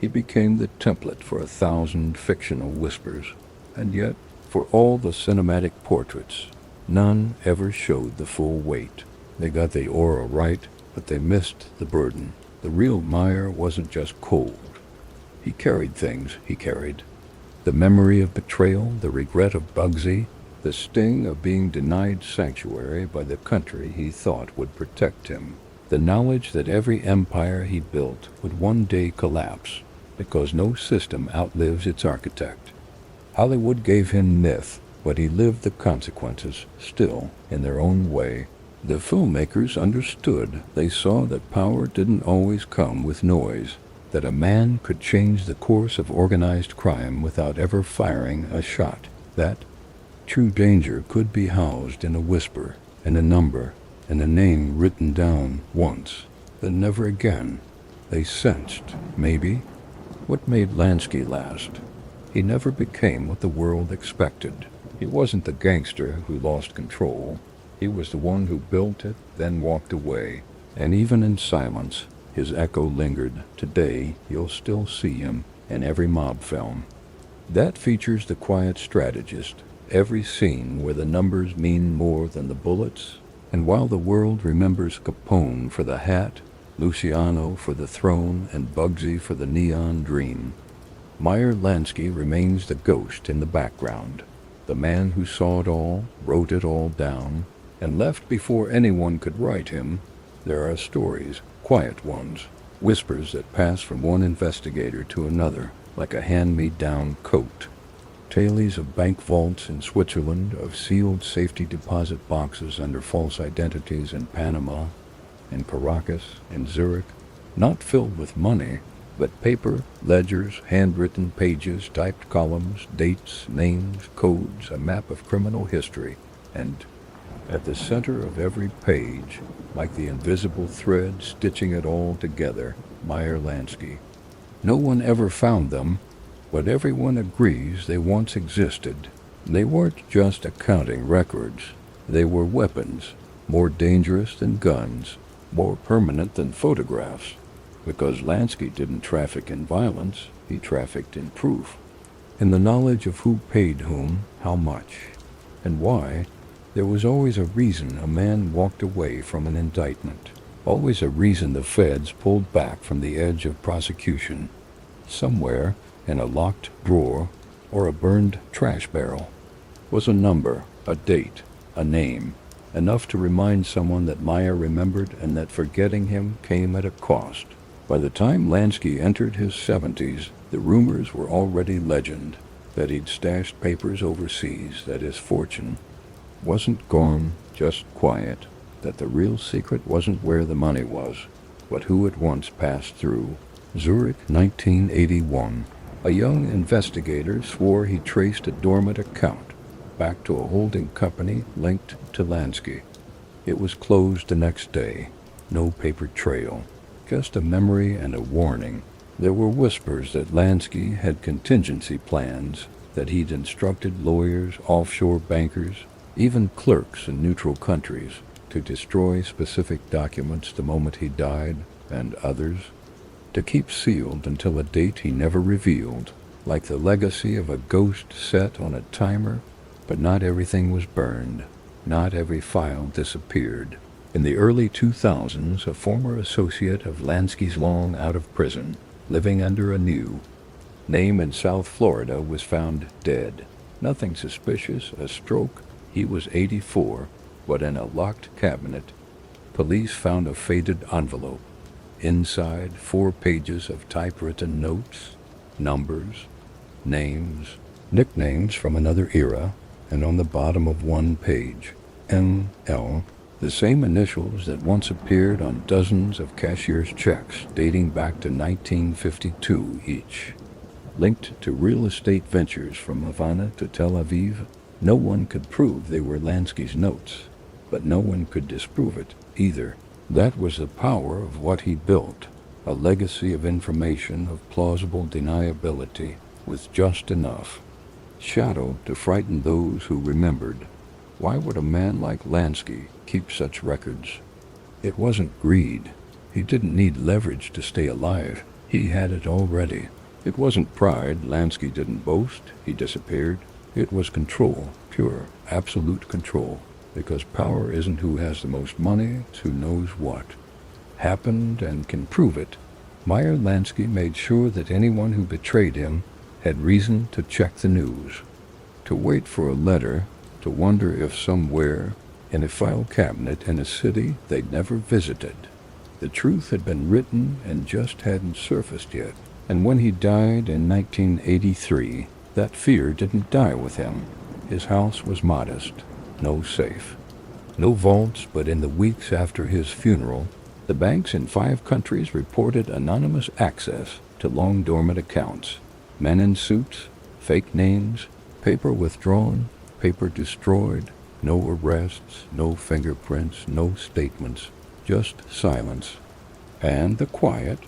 He became the template for 1,000 fictional whispers, and yet, for all the cinematic portraits, none ever showed the full weight. They got the aura right, but they missed the burden. The real Meyer wasn't just cold. He carried things he carried. The memory of betrayal, the regret of Bugsy, the sting of being denied sanctuary by the country he thought would protect him, the knowledge that every empire he built would one day collapse, because no system outlives its architect. Hollywood gave him myth, but he lived the consequences, still, in their own way. The filmmakers understood. They saw that power didn't always come with noise, that a man could change the course of organized crime without ever firing a shot, that true danger could be housed in a whisper, in a number, in a name written down once, then never again. They sensed, maybe, what made Lansky last. He never became what the world expected. He wasn't the gangster who lost control. He was the one who built it, then walked away. And even in silence, his echo lingered. Today, you'll still see him in every mob film. That features the quiet strategist, every scene where the numbers mean more than the bullets. And while the world remembers Capone for the hat, Luciano for the throne, and Bugsy for the neon dream, Meyer Lansky remains the ghost in the background, the man who saw it all, wrote it all down, and left before anyone could write him. There are stories, quiet ones, whispers that pass from one investigator to another, like a hand-me-down coat. Tales of bank vaults in Switzerland, of sealed safety deposit boxes under false identities in Panama, in Caracas, in Zurich, not filled with money, but paper, ledgers, handwritten pages, typed columns, dates, names, codes, a map of criminal history, and at the center of every page, like the invisible thread stitching it all together, Meyer Lansky. No one ever found them, but everyone agrees they once existed. They weren't just accounting records. They were weapons, more dangerous than guns, more permanent than photographs, because Lansky didn't traffic in violence, he trafficked in proof, in the knowledge of who paid whom, how much, and why. There was always a reason a man walked away from an indictment, always a reason the feds pulled back from the edge of prosecution. Somewhere, in a locked drawer or a burned trash barrel, was a number, a date, a name, enough to remind someone that Meyer remembered and that forgetting him came at a cost. By the time Lansky entered his 70s, the rumors were already legend, that he'd stashed papers overseas, that his fortune wasn't gone, just quiet, that the real secret wasn't where the money was, but who it once passed through. Zurich, 1981. A young investigator swore he traced a dormant account back to a holding company linked to Lansky. It was closed the next day. No paper trail. Just a memory and a warning. There were whispers that Lansky had contingency plans, that he'd instructed lawyers, offshore bankers, even clerks in neutral countries, to destroy specific documents the moment he died, and others to keep sealed until a date he never revealed, like the legacy of a ghost set on a timer. But not everything was burned. Not every file disappeared. In the early 2000s, a former associate of Lansky's long out of prison, living under a new name in South Florida, was found dead. Nothing suspicious, a stroke. He was 84, but in a locked cabinet, police found a faded envelope. Inside, 4 pages of typewritten notes, numbers, names, nicknames from another era, and on the bottom of one page, M.L., the same initials that once appeared on dozens of cashier's checks dating back to 1952 each. Linked to real estate ventures from Havana to Tel Aviv, no one could prove they were Lansky's notes, but no one could disprove it either. That was the power of what he built, a legacy of information of plausible deniability with just enough shadow to frighten those who remembered. Why would a man like Lansky keep such records? It wasn't greed. He didn't need leverage to stay alive. He had it already. It wasn't pride. Lansky didn't boast. He disappeared. It was control, pure, absolute control. Because power isn't who has the most money, it's who knows what happened and can prove it. Meyer Lansky made sure that anyone who betrayed him had reason to check the news, to wait for a letter, to wonder if somewhere in a file cabinet in a city they'd never visited, the truth had been written and just hadn't surfaced yet. And when he died in 1983, that fear didn't die with him. His house was modest, no safe, no vaults, but in the weeks after his funeral, the banks in 5 countries reported anonymous access to long-dormant accounts. Men in suits, fake names, paper withdrawn, paper destroyed, no arrests, no fingerprints, no statements, just silence. And the quiet,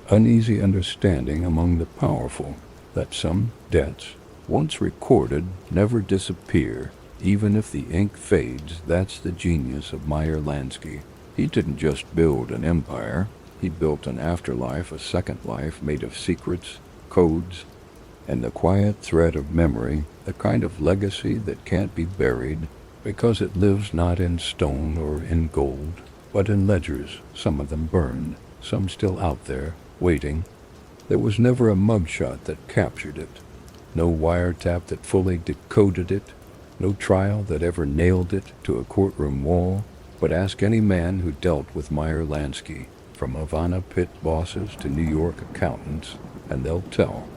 uneasy understanding among the powerful that some debts, once recorded, never disappear, even if the ink fades. That's the genius of Meyer Lansky. He didn't just build an empire, he built an afterlife, a second life made of secrets, codes, and the quiet thread of memory, the kind of legacy that can't be buried because it lives not in stone or in gold, but in ledgers, some of them burned, some still out there, waiting. There was never a mugshot that captured it, no wiretap that fully decoded it, no trial that ever nailed it to a courtroom wall. But ask any man who dealt with Meyer Lansky, from Havana pit bosses to New York accountants, and they'll tell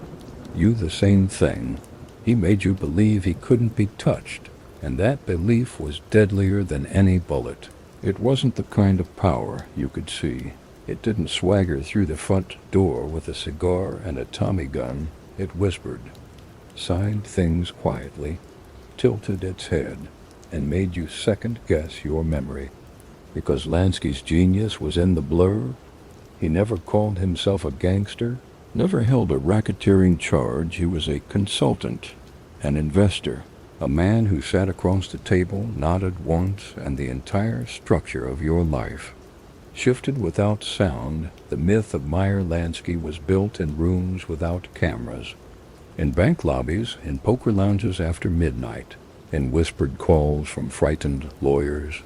you the same thing. He made you believe he couldn't be touched, and that belief was deadlier than any bullet. It wasn't the kind of power you could see. It didn't swagger through the front door with a cigar and a Tommy gun. It whispered, sighed things quietly, tilted its head, and made you second-guess your memory. Because Lansky's genius was in the blur, he never called himself a gangster, never held a racketeering charge. He was a consultant, an investor, a man who sat across the table, nodded once, and the entire structure of your life shifted without sound. The myth of Meyer Lansky was built in rooms without cameras, in bank lobbies, in poker lounges after midnight, in whispered calls from frightened lawyers,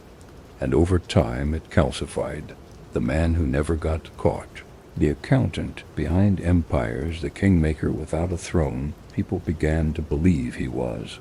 and over time it calcified. The man who never got caught, the accountant behind empires, the kingmaker without a throne, people began to believe he was.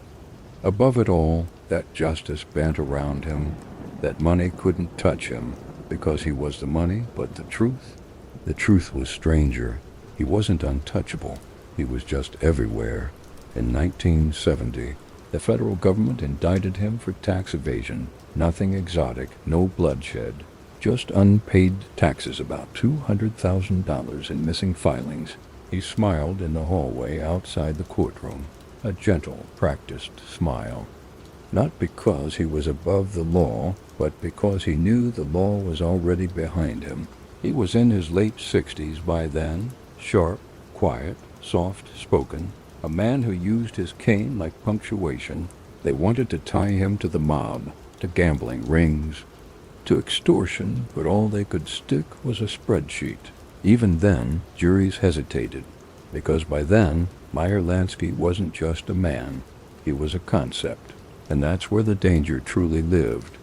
Above it all, that justice bent around him, that money couldn't touch him because he was the money, but the truth was stranger. He wasn't untouchable. He was just everywhere. In 1970, the federal government indicted him for tax evasion. Nothing exotic, no bloodshed, just unpaid taxes, about $200,000 in missing filings. He smiled in the hallway outside the courtroom, a gentle, practiced smile. Not because he was above the law, but because he knew the law was already behind him. He was in his late 60s by then, sharp, quiet, soft-spoken, a man who used his cane like punctuation, They wanted to tie him to the mob, to gambling rings, to extortion, but all they could stick was a spreadsheet. Even then, juries hesitated, because by then, Meyer Lansky wasn't just a man, he was a concept, and that's where the danger truly lived.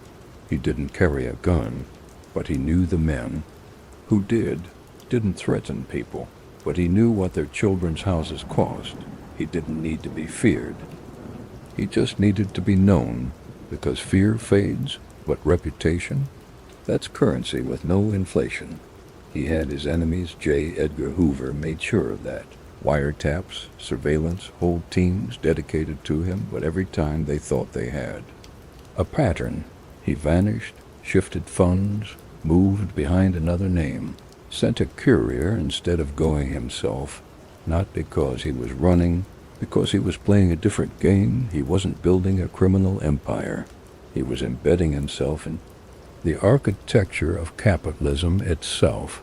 He didn't carry a gun, but he knew the men who didn't threaten people, but he knew what their children's houses cost. He didn't need to be feared. He just needed to be known, because fear fades, but reputation, that's currency with no inflation. He had his enemies. J. Edgar Hoover made sure of that. Wiretaps, surveillance, whole teams dedicated to him, but every time they thought they had a pattern, he vanished, shifted funds, moved behind another name, sent a courier instead of going himself, not because he was running, because he was playing a different game. He wasn't building a criminal empire. He was embedding himself in the architecture of capitalism itself.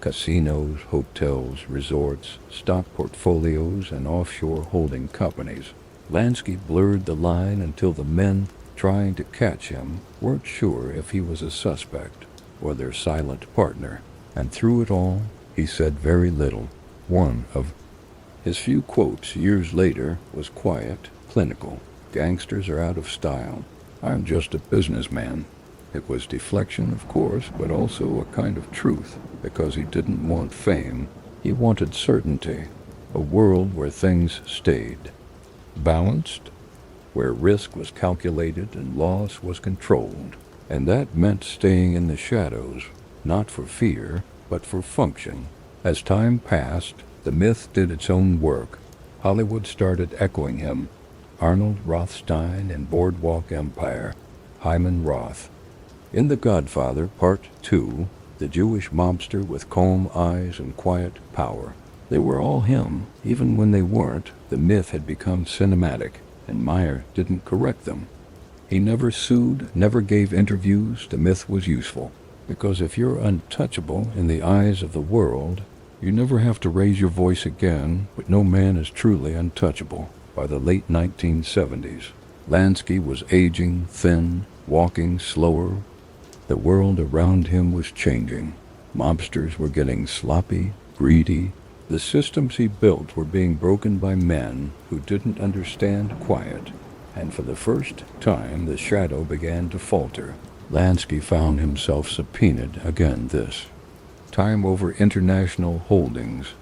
Casinos, hotels, resorts, stock portfolios, and offshore holding companies. Lansky blurred the line until the men trying to catch him weren't sure if he was a suspect or their silent partner. And through it all, he said very little. One of his few quotes years later was quiet, clinical. Gangsters are out of style. I'm just a businessman. It was deflection, of course, but also a kind of truth, because he didn't want fame. He wanted certainty, a world where things stayed balanced, where risk was calculated and loss was controlled. And that meant staying in the shadows, not for fear, but for function. As time passed, the myth did its own work. Hollywood started echoing him. Arnold Rothstein in Boardwalk Empire, Hyman Roth. In The Godfather, Part 2, the Jewish mobster with calm eyes and quiet power. They were all him. Even when they weren't, the myth had become cinematic, and Meyer didn't correct them. He never sued, never gave interviews. The myth was useful, because if you're untouchable in the eyes of the world, you never have to raise your voice again. But no man is truly untouchable. By the late 1970s, Lansky was aging, thin, walking slower. The world around him was changing. Mobsters were getting sloppy, greedy. The systems he built were being broken by men who didn't understand quiet. And for the first time, the shadow began to falter. Lansky found himself subpoenaed again this time over international holdings.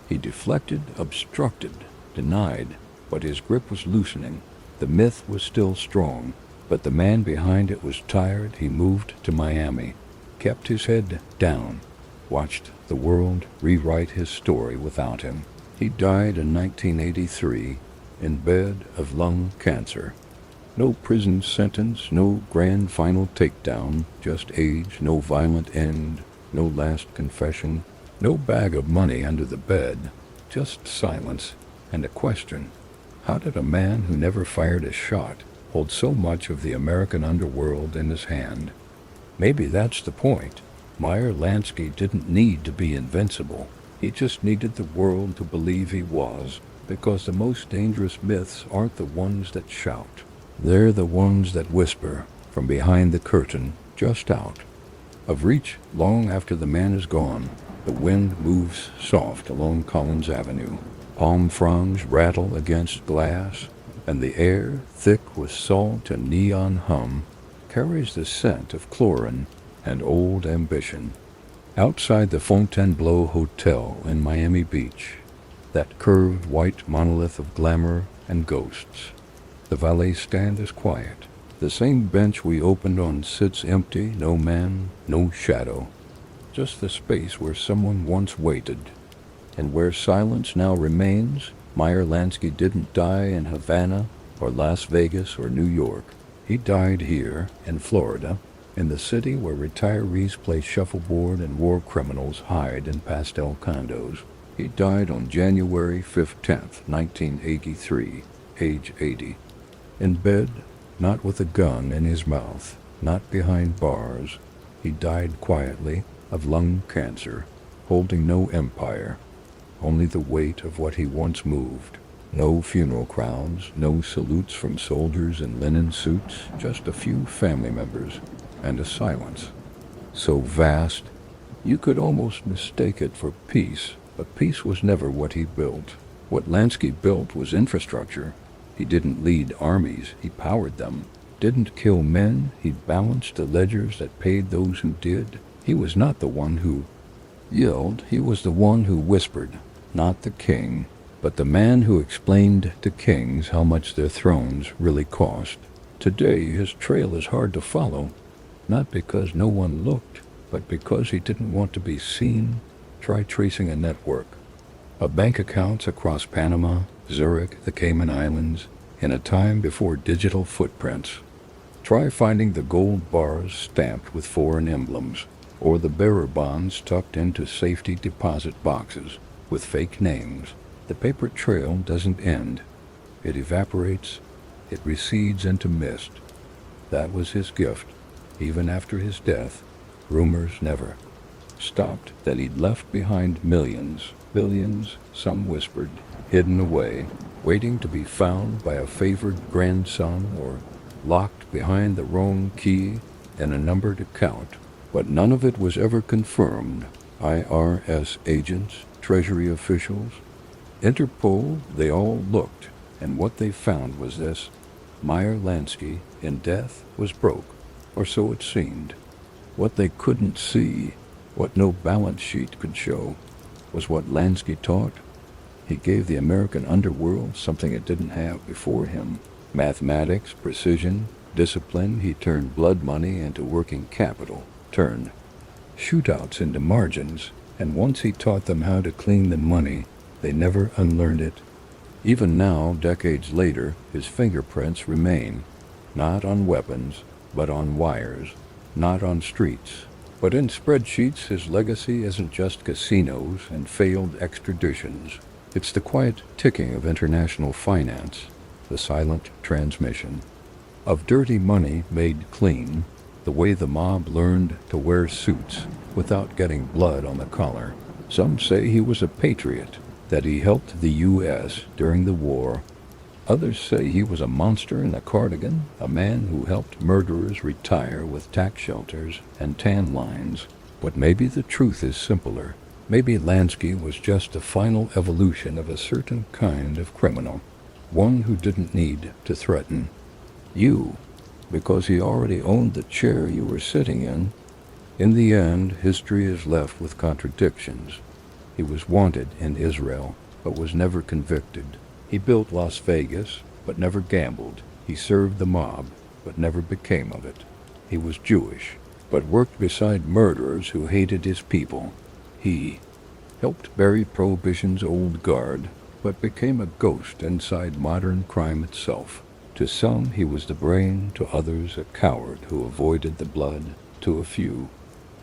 He deflected, obstructed, denied, but his grip was loosening. The myth was still strong, but the man behind it was tired. He moved to Miami, kept his head down, watched the world rewrite his story without him. He died in 1983 in bed of lung cancer. No prison sentence, no grand final takedown, just age, no violent end, no last confession, no bag of money under the bed, just silence and a question. How did a man who never fired a shot hold so much of the American underworld in his hand? Maybe that's the point. Meyer Lansky didn't need to be invincible. He just needed the world to believe he was, because the most dangerous myths aren't the ones that shout. They're the ones that whisper from behind the curtain, just out of reach long after the man is gone. The wind moves soft along Collins Avenue. Palm fronds rattle against glass, and the air, thick with salt and neon hum, carries the scent of chlorine and old ambition. Outside the Fontainebleau Hotel in Miami Beach, that curved white monolith of glamour and ghosts, the valet stand is quiet. The same bench we opened on sits empty, no man, no shadow, just the space where someone once waited. And where silence now remains, Meyer Lansky didn't die in Havana or Las Vegas or New York. He died here in Florida, in the city where retirees play shuffleboard and war criminals hide in pastel condos. He died on January 10th, 1983, age 80. In bed, not with a gun in his mouth, not behind bars. He died quietly of lung cancer, holding no empire, only the weight of what he once moved. No funeral crowds, no salutes from soldiers in linen suits, just a few family members, and a silence so vast you could almost mistake it for peace, but peace was never what he built. What Lansky built was infrastructure. He didn't lead armies, he powered them. Didn't kill men, he balanced the ledgers that paid those who did. He was not the one who yelled, he was the one who whispered, not the king, but the man who explained to kings how much their thrones really cost. Today his trail is hard to follow, not because no one looked, but because he didn't want to be seen. Try tracing a network of bank accounts across Panama, Zurich, the Cayman Islands, in a time before digital footprints. Try finding the gold bars stamped with foreign emblems, or the bearer bonds tucked into safety deposit boxes with fake names. The paper trail doesn't end. It evaporates. It recedes into mist. That was his gift. Even after his death, rumors never stopped that he'd left behind millions, billions, some whispered, hidden away, waiting to be found by a favored grandson or locked behind the wrong key and a number to count. But none of it was ever confirmed. IRS agents, Treasury officials, Interpol, they all looked, and what they found was this: Meyer Lansky, in death, was broke, or so it seemed. What they couldn't see, what no balance sheet could show, was what Lansky taught. He gave the American underworld something it didn't have before him. Mathematics, precision, discipline. He turned blood money into working capital, turned shootouts into margins, and once he taught them how to clean the money, they never unlearned it. Even now, decades later, his fingerprints remain, not on weapons, but on wires, not on streets, but in spreadsheets. His legacy isn't just casinos and failed extraditions. It's the quiet ticking of international finance, the silent transmission of dirty money made clean, the way the mob learned to wear suits without getting blood on the collar. Some say he was a patriot, that he helped the U.S. during the war. Others say he was a monster in a cardigan, a man who helped murderers retire with tax shelters and tan lines. But maybe the truth is simpler. Maybe Lansky was just the final evolution of a certain kind of criminal, one who didn't need to threaten you, because he already owned the chair you were sitting in. In the end, history is left with contradictions. He was wanted in Israel, but was never convicted. He built Las Vegas, but never gambled. He served the mob, but never became of it. He was Jewish, but worked beside murderers who hated his people. He helped bury Prohibition's old guard, but became a ghost inside modern crime itself. To some, he was the brain, to others, a coward who avoided the blood, to a few.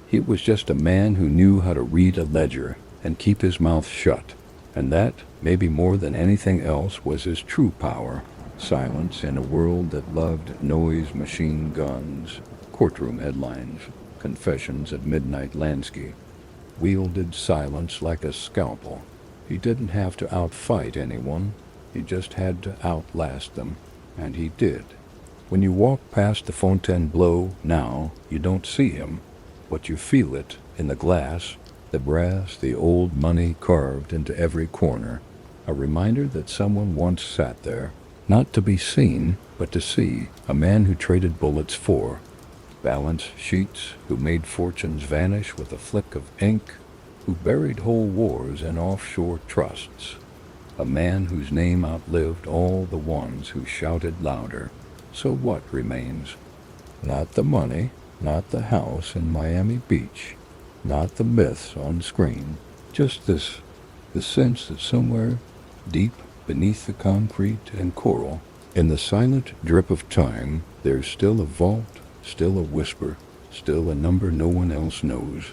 He was just a man who knew how to read a ledger and keep his mouth shut, and that, maybe more than anything else, was his true power. Silence in a world that loved noise, machine guns, courtroom headlines, confessions at midnight. Lansky wielded silence like a scalpel. He didn't have to outfight anyone, he just had to outlast them, and he did. When you walk past the Fontainebleau now, you don't see him, but you feel it in the glass, the brass, the old money carved into every corner, a reminder that someone once sat there, not to be seen, but to see, a man who traded bullets for balance sheets, who made fortunes vanish with a flick of ink, who buried whole wars in offshore trusts, a man whose name outlived all the ones who shouted louder. So what remains? Not the money, not the house in Miami Beach, not the myths on screen, just the sense that somewhere deep beneath the concrete and coral, in the silent drip of time, there's still a vault, still a whisper, still a number no one else knows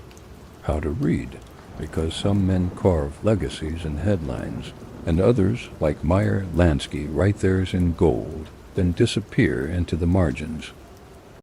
how to read, because some men carve legacies in headlines, and others, like Meyer Lansky, write theirs in gold, then disappear into the margins.